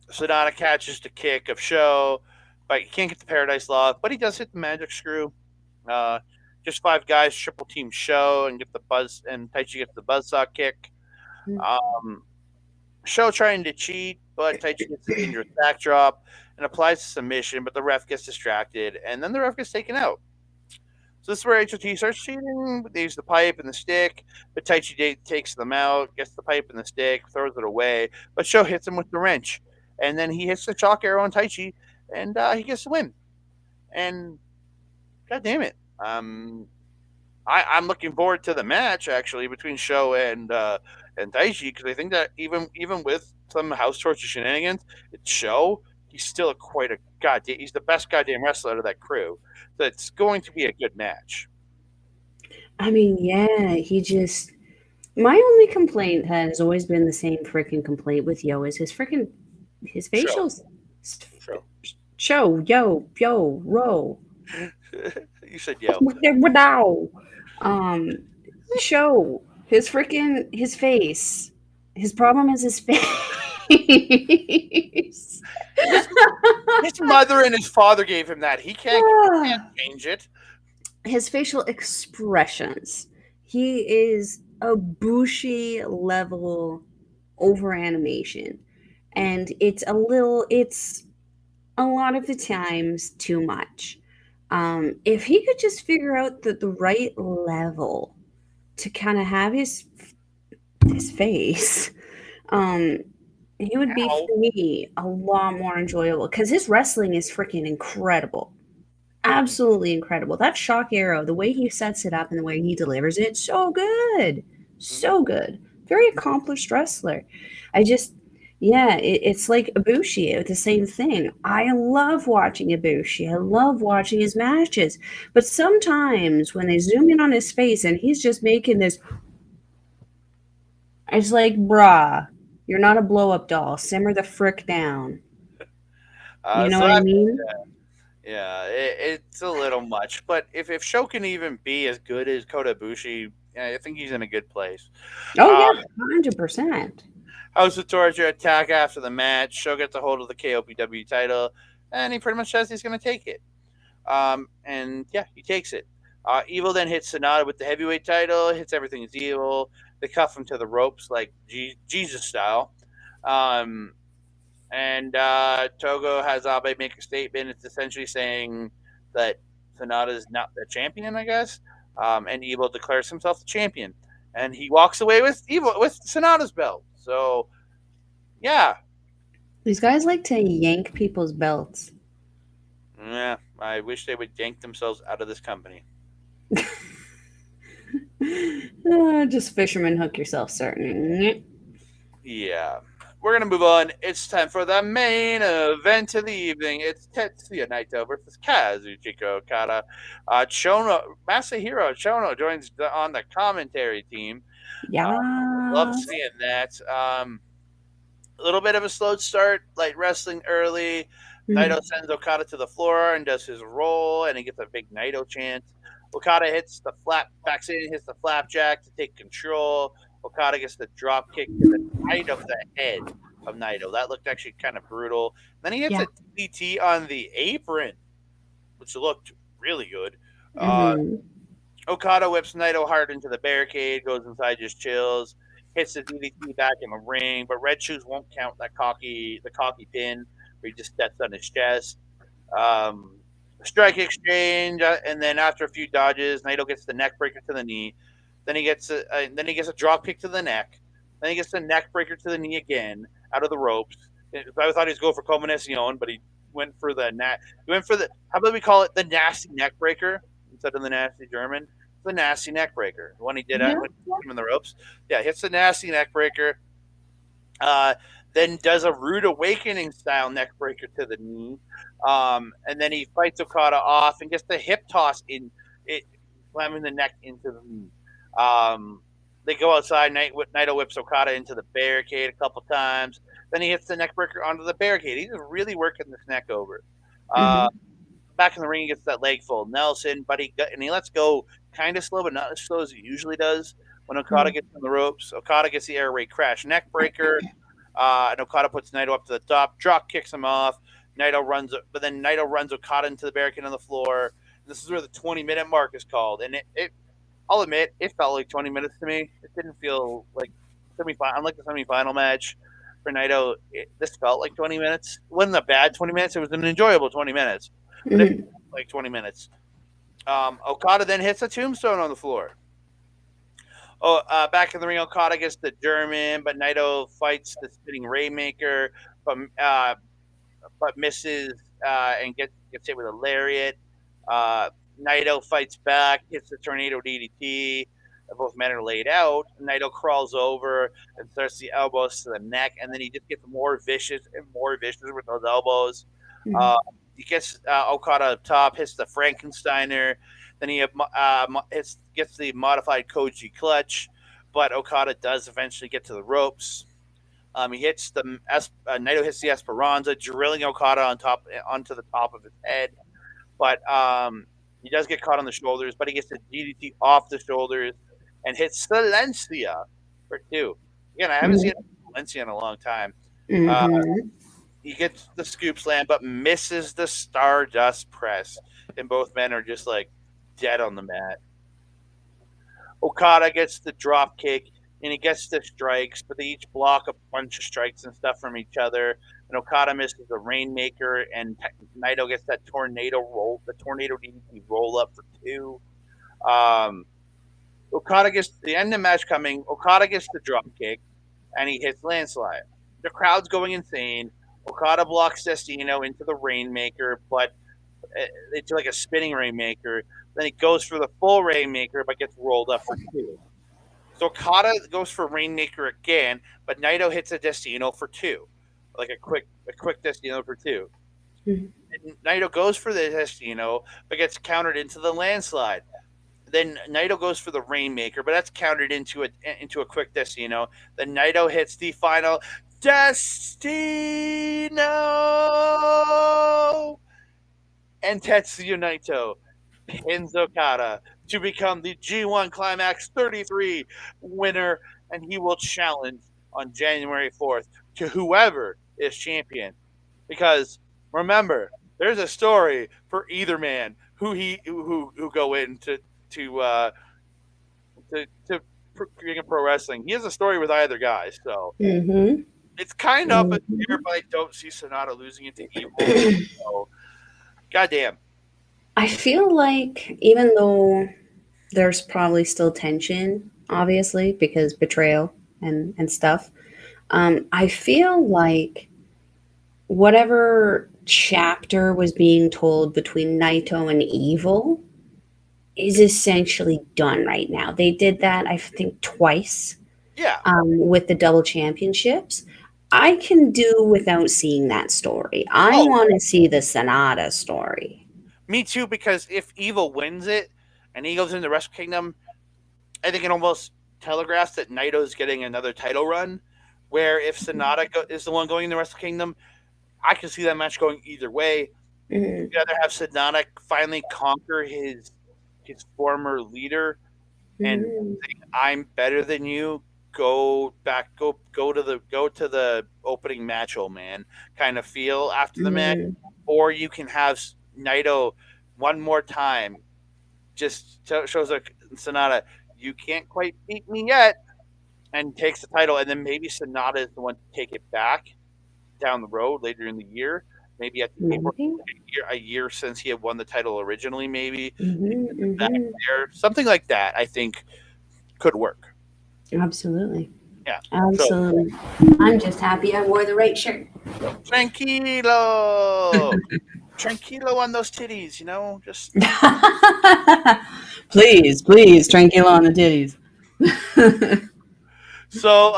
Sonata catches the kick of Sho, but he can't get the Paradise Lock, but he does hit the Magic Screw. Uh, just 5 guys triple team Sho and get the buzz, and Taichi gets the buzzsaw kick. Mhm. Um, Sho trying to cheat, but Taichi gets a dangerous backdrop and applies a submission, but the ref gets distracted, and then the ref gets taken out. So this is where HOT starts cheating. They use the pipe and the stick, but Taichi takes them out, gets the pipe and the stick, throws it away, but Sho hits him with the wrench. And then he hits the chalk arrow on Taichi, and he gets the win. And god damn it. I'm looking forward to the match actually between Sho and Taichi, because I think that even with some house torture shenanigans, it's Sho. He's still quite a goddamn. He's the best goddamn wrestler out of that crew. So it's going to be a good match. I mean, yeah, he just. My only complaint has always been the same freaking complaint with Yo is his Sho. facials. Sho. Show, yo, row. You said yo. Now. Show his face. His problem is his face. His mother and his father gave him that. He can't change it. His facial expressions. He is a Bushi level over animation. And it's a lot of the times too much. If he could just figure out the right level to kind of have his face, he would be for me a lot more enjoyable because his wrestling is freaking incredible. Absolutely incredible. That shock arrow, the way he sets it up and the way he delivers it, so good. So good. Very accomplished wrestler. It's like Ibushi, the same thing. I love watching Ibushi. I love watching his matches. But sometimes when they zoom in on his face and he's just making this, it's like, bruh, you're not a blow up doll. Simmer the frick down. You know what I mean? Yeah, it's a little much. But if Sho can even be as good as Kota Ibushi, I think he's in a good place. Oh, yeah, 100%. House of Torture attack after the match. Sho gets a hold of the KOPW title, and he pretty much says he's going to take it. And yeah, he takes it. Evil then hits Sonata with the heavyweight title, hits Everything's Evil. They cuff him to the ropes like Jesus style. And Togo has Abe make a statement. It's essentially saying that Sonata is not the champion, I guess. And Evil declares himself the champion. And he walks away with Sonata's belt. So, yeah. These guys like to yank people's belts. Yeah, I wish they would yank themselves out of this company. Just fisherman hook yourself, certain. Yeah. We're going to move on. It's time for the main event of the evening. It's Tetsuya Naito versus Kazuchika Okada. Masahiro Chono joins on the commentary team. Yeah. Love seeing that. A little bit of a slow start, light wrestling early. Naito sends Okada to the floor and does his roll, and he gets a big Naito chant. Okada hits the flapjack to take control. Okada gets the drop kick to the side of the head of Naito. That looked actually kind of brutal. Then he hits a DDT on the apron, which looked really good. Okada whips Naito hard into the barricade, goes inside, just chills, hits the DDT back in the ring, but Red Shoes won't count the cocky pin where he just steps on his chest. Strike exchange, and then after a few dodges, Naito gets the neck breaker to the knee. Then he gets a drop kick to the neck. Then he gets the neck breaker to the knee again out of the ropes. I thought he was going for Combinacion, but he went for how about we call it the nasty neck breaker instead of the nasty German? The nasty neck breaker. The one he did when he him in the ropes. Yeah, hits the nasty neck breaker. then does a rude awakening style neck breaker to the knee, and then he fights Okada off and gets the hip toss in it, slamming the neck into the knee. They go outside. Naito whips Okada into the barricade a couple times. Then he hits the neck breaker onto the barricade. He's really working this neck over. Back in the ring, he gets that leg full. Nelson, but he lets go kind of slow, but not as slow as he usually does when Okada gets on the ropes. Okada gets the air raid crash neck breaker, and Okada puts Naito up to the top, drop kicks him off. Naito runs Okada into the barricade on the floor. This is where the 20-minute mark is called, and I'll admit, it felt like 20 minutes to me. It didn't feel like unlike the semifinal match for Naito. This felt like 20 minutes. It wasn't a bad 20 minutes. It was an enjoyable 20 minutes. But it felt like 20 minutes. Okada then hits a tombstone on the floor. Back in the ring, Okada gets the German, but Naito fights the spinning Rainmaker, but misses and gets hit with a lariat. Naito fights back, hits the tornado DDT. Both men are laid out. Naito crawls over and starts the elbows to the neck, and then he just gets more vicious with those elbows. He gets Okada up top, hits the Frankensteiner. Then he gets the modified Koji clutch, but Okada does eventually get to the ropes. He hits Naito hits the Esperanza, drilling Okada onto the top of his head. But he does get caught on the shoulders, but he gets the DDT off the shoulders and hits Silencia for 2. Again, I haven't seen Silencia in a long time. He gets the scoop slam, but misses the Stardust press, and both men are just like dead on the mat. Okada gets the drop kick, and he gets the strikes, but they each block a bunch of strikes and stuff from each other. And Okada misses the Rainmaker, and Naito gets that tornado DDT roll up for 2. Okada gets the end of the match coming. Okada gets the drop kick, and he hits Landslide. The crowd's going insane. Okada blocks Destino into the Rainmaker, but it's like a spinning Rainmaker. Then he goes for the full Rainmaker, but gets rolled up for 2. So Okada goes for Rainmaker again, but Naito hits a Destino for 2. Like a quick Destino for 2. And Naito goes for the Destino, but gets countered into the Landslide. Then Naito goes for the Rainmaker, but that's countered into a quick Destino. Then Naito hits the final Destino, and Tetsuya Naito pins Okada to become the G1 Climax 33 winner, and he will challenge on January 4th to whoever is champion. Because remember, there's a story for either man who go into pro wrestling. He has a story with either guy, so it's kind of a year, but I don't see Sonata losing it to Evil. So, goddamn. I feel like even though there's probably still tension, obviously, because betrayal and stuff, I feel like whatever chapter was being told between Naito and Evil is essentially done right now. They did that, I think, twice. Yeah. With the double championships. I can do without seeing that story. I want to see the Sonata story. Me too, because if Evil wins it and he goes into Wrestle Kingdom, I think it almost telegraphs that Naito's getting another title run. Where if Sonata is the one going in the Wrestle Kingdom, I can see that match going either way. You'd rather have Sonata finally conquer his former leader and say, I'm better than you. Go to the opening match, old man, kind of feel after the match, or you can have Naito one more time, just shows Sonata, you can't quite beat me yet, and takes the title, and then maybe Sonata is the one to take it back down the road later in the year. Maybe at a year since he had won the title originally, maybe something like that. I think could work. Absolutely. Yeah. Absolutely. So, I'm just happy I wore the right shirt. Tranquilo. Tranquilo on those titties, just please, tranquilo on the titties. So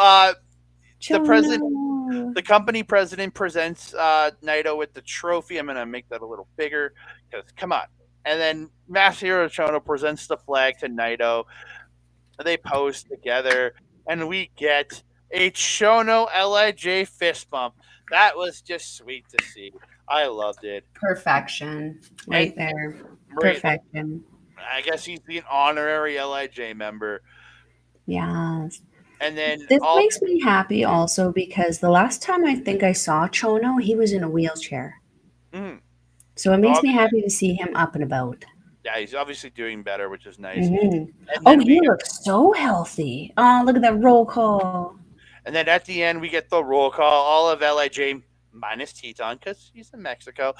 the the company president presents Naito with the trophy. I'm gonna make that a little bigger because come on. And then Masahiro Chono presents the flag to Naito. They pose together, and we get a Chono Lij fist bump. That was just sweet to see. I loved it. Perfection, right there. Right, Perfection. I guess he's the honorary Lij member. Yes. And then This makes me happy also because the last time I think I saw Chono, he was in a wheelchair. So it makes me happy to see him up and about. Yeah, he's obviously doing better, which is nice. Oh, he looks so healthy. Oh, look at that roll call. And then at the end, we get the roll call. All of Lij minus Teton because he's in Mexico.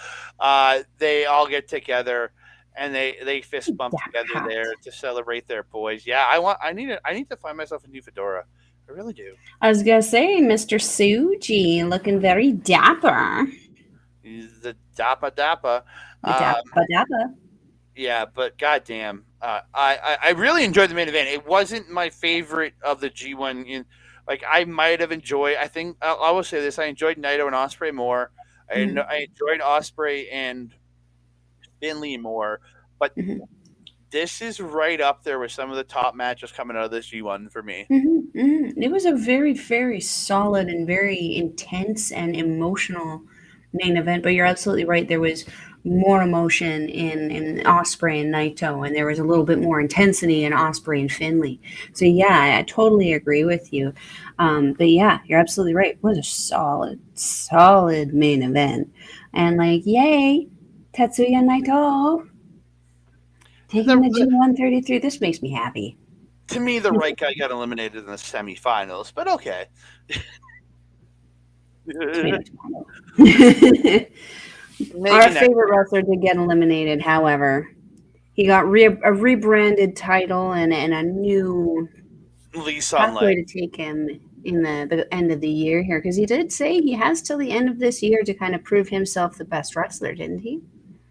They all get together and they fist bump together there to celebrate their boys. Yeah, I need to find myself a new fedora. I really do. I was gonna say, Mr. Suji, looking very dapper. He's the dappa dappa. Dappa. Yeah, but goddamn, I really enjoyed the main event. It wasn't my favorite of the G1. Like I might have enjoyed. I think I will say this: I enjoyed Naito and Ospreay more. I enjoyed Ospreay and Finley more, but this is right up there with some of the top matches coming out of this G1 for me. It was a very, very solid and very intense and emotional main event, but you're absolutely right. There was more emotion in Ospreay and Naito, and there was a little bit more intensity in Ospreay and Finley. So yeah, I totally agree with you. But yeah, you're absolutely right. It was a solid main event, and like, yay, Tetsuya Naito taking the G1 33. This makes me happy. To me, the right guy got eliminated in the semifinals, but okay. Our favorite wrestler did get eliminated. However, he got a rebranded title and a new lease on pathway to take him in the end of the year here, because he did say he has till the end of this year to kind of prove himself the best wrestler, didn't he?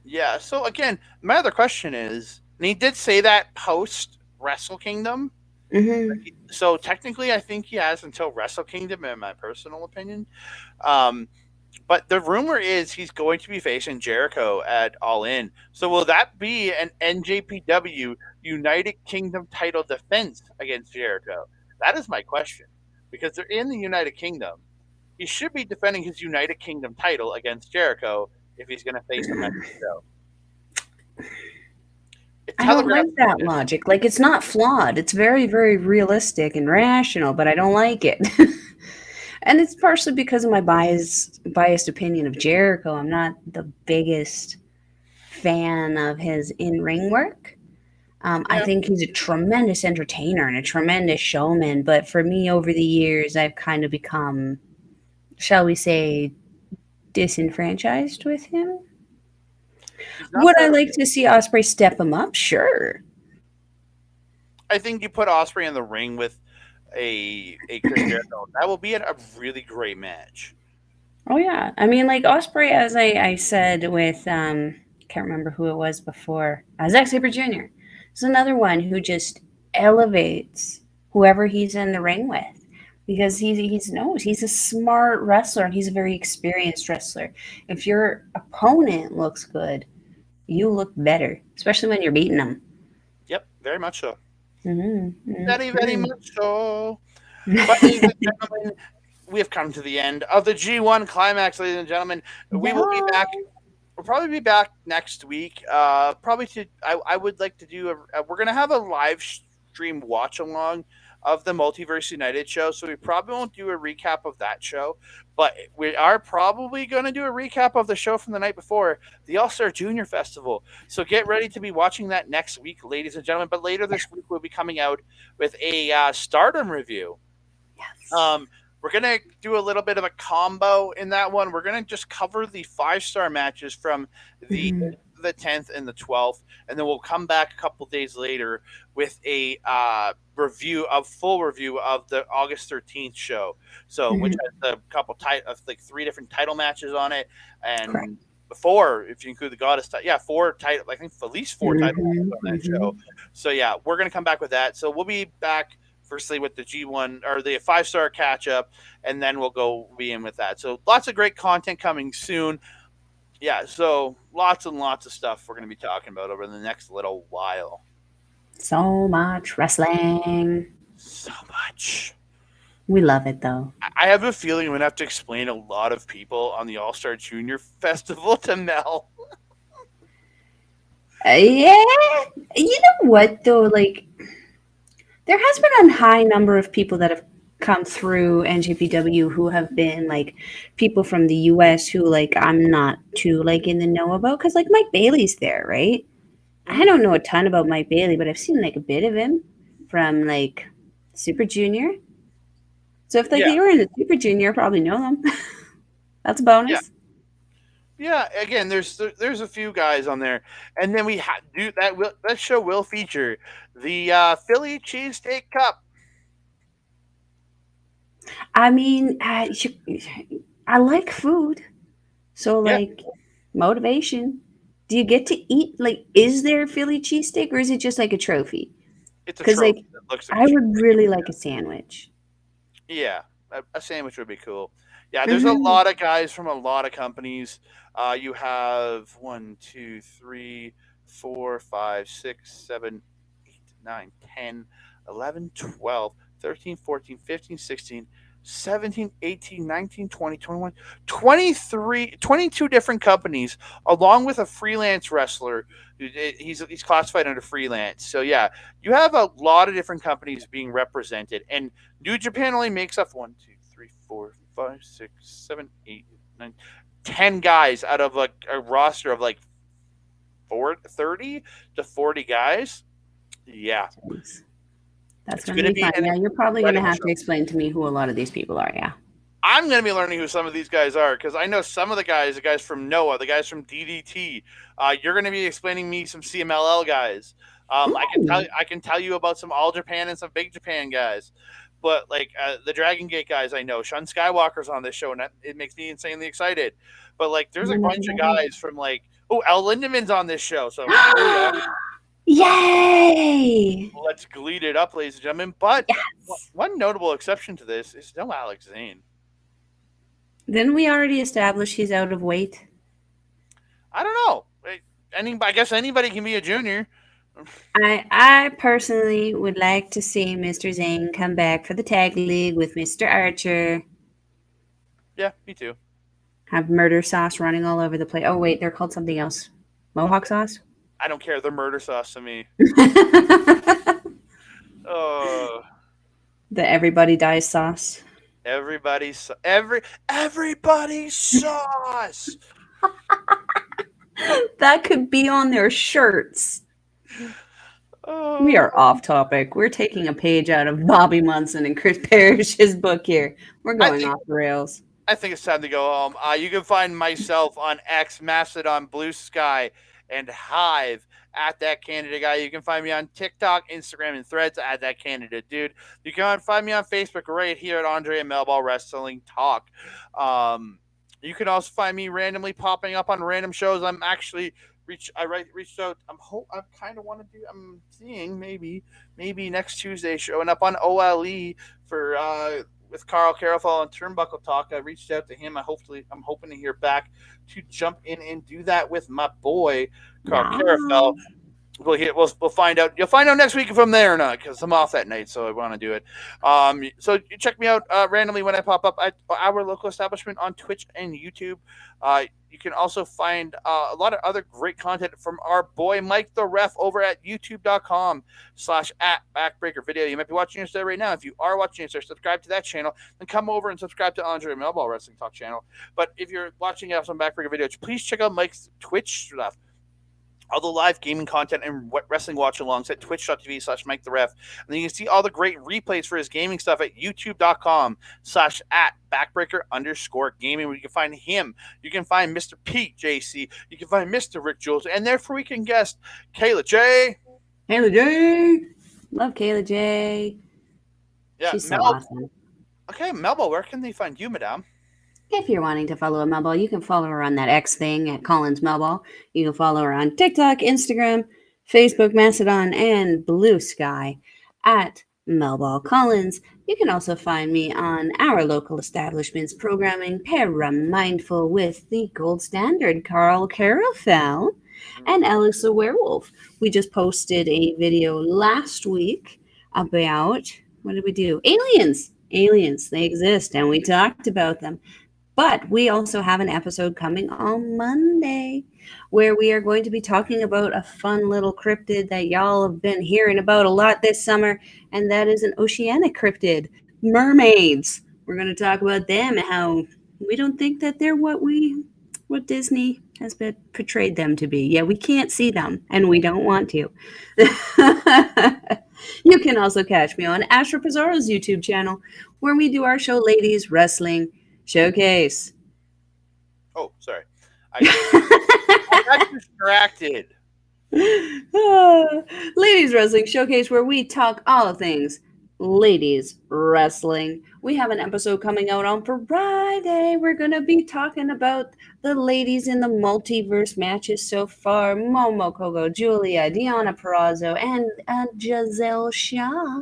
Yeah. So again, my other question is, and he did say that post Wrestle Kingdom. So technically, I think he has until Wrestle Kingdom, in my personal opinion. But the rumor is he's going to be facing Jericho at All In. So will that be an NJPW United Kingdom title defense against Jericho? That is my question. Because they're in the United Kingdom. He should be defending his United Kingdom title against Jericho if he's going to face him at the show. I don't like that logic. Like, it's not flawed. It's very, very realistic and rational, but I don't like it. And it's partially because of my biased opinion of Jericho. I'm not the biggest fan of his in-ring work. I think he's a tremendous entertainer and a tremendous showman. But for me, over the years, I've kind of become, shall we say, disenfranchised with him. Would I like to see Ospreay step him up? Sure. I think you put Ospreay in the ring with a Chris Jericho. That will be a really great match. Oh yeah, I mean, like Ospreay, as I said with can't remember who it was before. Zack Sabre Jr. is another one who just elevates whoever he's in the ring with, because he's a smart wrestler and he's a very experienced wrestler. If your opponent looks good, you look better, especially when you're beating them. Yep, very much so. Very, very much so. But ladies and gentlemen, we have come to the end of the G1 Climax, ladies and gentlemen. We will be back. We'll probably be back next week. I would like to do we're going to have a live stream watch along of the Multiverse United show, so we probably won't do a recap of that show, but we are probably going to do a recap of the show from the night before, the All-Star Junior Festival. So get ready to be watching that next week, ladies and gentlemen. But later this week, we'll be coming out with a Stardom review. Yes. We're going to do a little bit of a combo in that one. We're going to just cover the 5-star matches from the 10th and the 12th, and then we'll come back a couple days later with a full review of the August 13th show. So, which has a couple of 3 different title matches on it, and 4 if you include the Goddess title. Yeah, 4 title. I think at least 4 title matches on that show. So yeah, we're gonna come back with that. So we'll be back firstly with the G1 or the 5-star catch up, and then we'll go be in with that. So lots of great content coming soon. Yeah, so lots and lots of stuff we're going to be talking about over the next little while. So much wrestling. So much. We love it, though. I have a feeling I'm going to have to explain a lot of people on the All-Star Junior Festival to Mel. Yeah. You know what, though? Like, there has been a high number of people that have come through NJPW who have been, like, people from the US who, like, I'm not too, like, in the know about. Because, like, Mike Bailey's there, right? I don't know a ton about Mike Bailey, but I've seen, like, a bit of him from, like, Super Junior. So if, like, you were in the Super Junior, probably know them. That's a bonus. Yeah, again, there's a few guys on there, and then we do that show will feature the Philly Cheesesteak Cup. I mean, I like food, so like motivation. Do you get to eat? Like, is there a Philly cheesesteak, or is it just like a trophy? It's a trophy. Like, I would really like a sandwich. Yeah, a sandwich would be cool. Yeah, there's a lot of guys from a lot of companies. You have 1, 2, 3, 4, 5, 6, 7, 8, 9, 10, 11, 12, 13, 14, 15, 16, 17, 18, 19, 20, 21, 23, 22 different companies, along with a freelance wrestler. He's classified under freelance. So, yeah, you have a lot of different companies being represented. And New Japan only makes up 1, 2, 3, 4, 5, 6, 7, 8, 9, 10 guys out of like a roster of like 30 to 40 guys. Yeah. That's going to be fun. Yeah, you're probably going to have to explain to me who a lot of these people are. Yeah. I'm going to be learning who some of these guys are because I know some of the guys from Noah, the guys from DDT. You're going to be explaining me some CMLL guys. I can tell you about some All Japan and some Big Japan guys. But like the Dragon Gate guys, I know Shun Skywalker's on this show, and it makes me insanely excited. But like, there's a bunch of guys from like, El Lindemann's on this show, so yay! Let's gleed it up, ladies and gentlemen. But one notable exception to this is no Alex Zane. Didn't we already establish he's out of weight? I don't know. I guess anybody can be a junior. I personally would like to see Mr. Zane come back for the tag league with Mr. Archer. Yeah, me too. Have murder sauce running all over the place. Oh, wait, they're called something else. Mohawk sauce? I don't care. They're murder sauce to me. The everybody dies sauce. Everybody's sauce. That could be on their shirts. We are off topic. We're taking a page out of Bobby Munson and Chris Parrish's book here. We're going off the rails. I think it's time to go home. You can find myself on X, Mastodon, Blue Sky, and Hive at That Candidate Guy. You can find me on TikTok, Instagram, and Threads at That Candidate Dude. You can find me on Facebook right here at Andre and Melball Wrestling Talk. You can also find me randomly popping up on random shows. I'm actually reached out. I'm seeing maybe next Tuesday showing up on OLE for with Carl Carafel and Turnbuckle Talk. I reached out to him. I'm hoping to hear back to jump in and do that with my boy Carl Carafel. We'll find out. You'll find out next week if I'm there or not, because I'm off that night, so I want to do it. So you check me out randomly when I pop up at our local establishment on Twitch and YouTube. You can also find a lot of other great content from our boy Mike the Ref over at youtube.com/@backbreaker video. You might be watching us there right now. If you are watching us there, subscribe to that channel, then come over and subscribe to Andre and Melball Wrestling Talk channel. But if you're watching us on Backbreaker video, please check out Mike's Twitch stuff. All the live gaming content and wrestling watch-alongs at twitch.tv/MikeTheRef. And then you can see all the great replays for his gaming stuff at youtube.com/@backbreaker_gaming, where you can find him. You can find Mr. Pete JC. You can find Mr. Rick Jules. And their freaking guest, Kayla J. Kayla J. Love Kayla J. Yeah, she's so awesome. Okay, Melball, where can they find you, madame? If you're wanting to follow a Melball, you can follow her on that X thing at Collins Melball. You can follow her on TikTok, Instagram, Facebook, Mastodon, and Blue Sky at Melball Collins. You can also find me on our local establishment's programming, Paramindful with the gold standard, Carl Carafel, and Alex the Werewolf. We just posted a video last week about, what did we do? Aliens. Aliens. They exist, and we talked about them. But we also have an episode coming on Monday where we are going to be talking about a fun little cryptid that y'all have been hearing about a lot this summer, and that is an oceanic cryptid, mermaids. We're going to talk about them and how we don't think that they're what Disney has been portrayed them to be. Yeah, we can't see them, and we don't want to. You can also catch me on Asher Pizarro's YouTube channel, where we do our show, Ladies Wrestling Showcase. Oh, sorry. I got distracted. Ladies Wrestling Showcase, where we talk all things ladies wrestling. We have an episode coming out on Friday. We're going to be talking about the ladies in the multiverse matches so far. Momo Kogo, Julia, Deonna Purrazzo, and Giselle Shaw.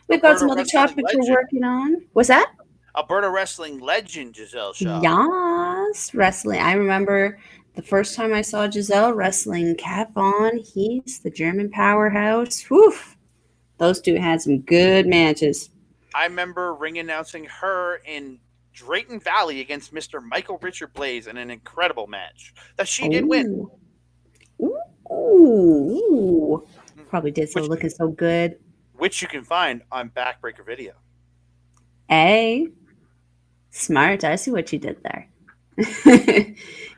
We've got some other topics we're working on. What's that? Alberta wrestling legend Giselle Shaw. Yes, wrestling. I remember the first time I saw Giselle wrestling Kat Von Heath, the German powerhouse. Whew. Those two had some good matches. I remember ring announcing her in Drayton Valley against Mr. Michael Richard Blaze in an incredible match that she did win. Ooh. Probably did so, looking so good. Which you can find on Backbreaker Video. Hey, smart. I see what you did there.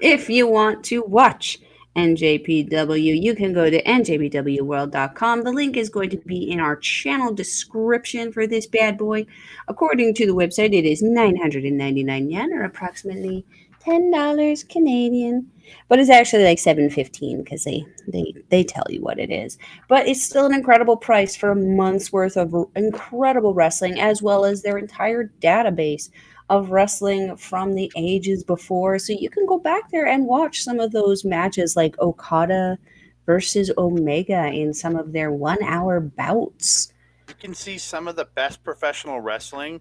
If you want to watch NJPW, you can go to njpwworld.com. The link is going to be in our channel description for this bad boy. According to the website, it is 999 yen, or approximately $10 Canadian, but it's actually like $7.15 because they tell you what it is. But it's still an incredible price for a month's worth of incredible wrestling, as well as their entire database of wrestling from the ages before. So you can go back there and watch some of those matches, like Okada versus Omega in some of their 1 hour bouts. You can see some of the best professional wrestling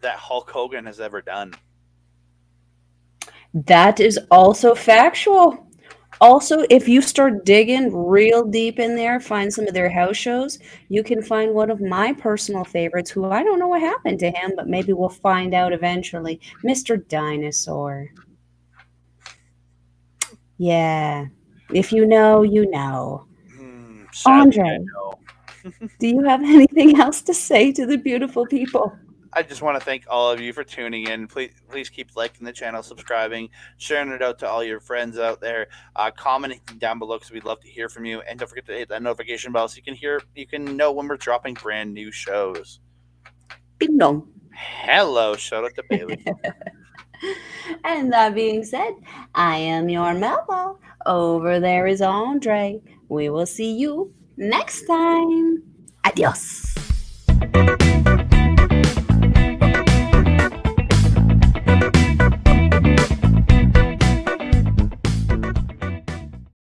that Hulk Hogan has ever done. That is also factual. Also, if you start digging real deep in there, find some of their house shows, you can find one of my personal favorites, who I don't know what happened to him, but maybe we'll find out eventually, Mr. Dinosaur. Yeah. If you know, you know. Andre, do you have anything else to say to the beautiful people? I just want to thank all of you for tuning in. Please keep liking the channel, subscribing, sharing it out to all your friends out there, commenting down below because we'd love to hear from you. And don't forget to hit that notification bell so you can know when we're dropping brand new shows. Bing dong. Hello, shout out to Bailey. And that being said, I am your Melball. Over there is Andre. We will see you next time. Adios.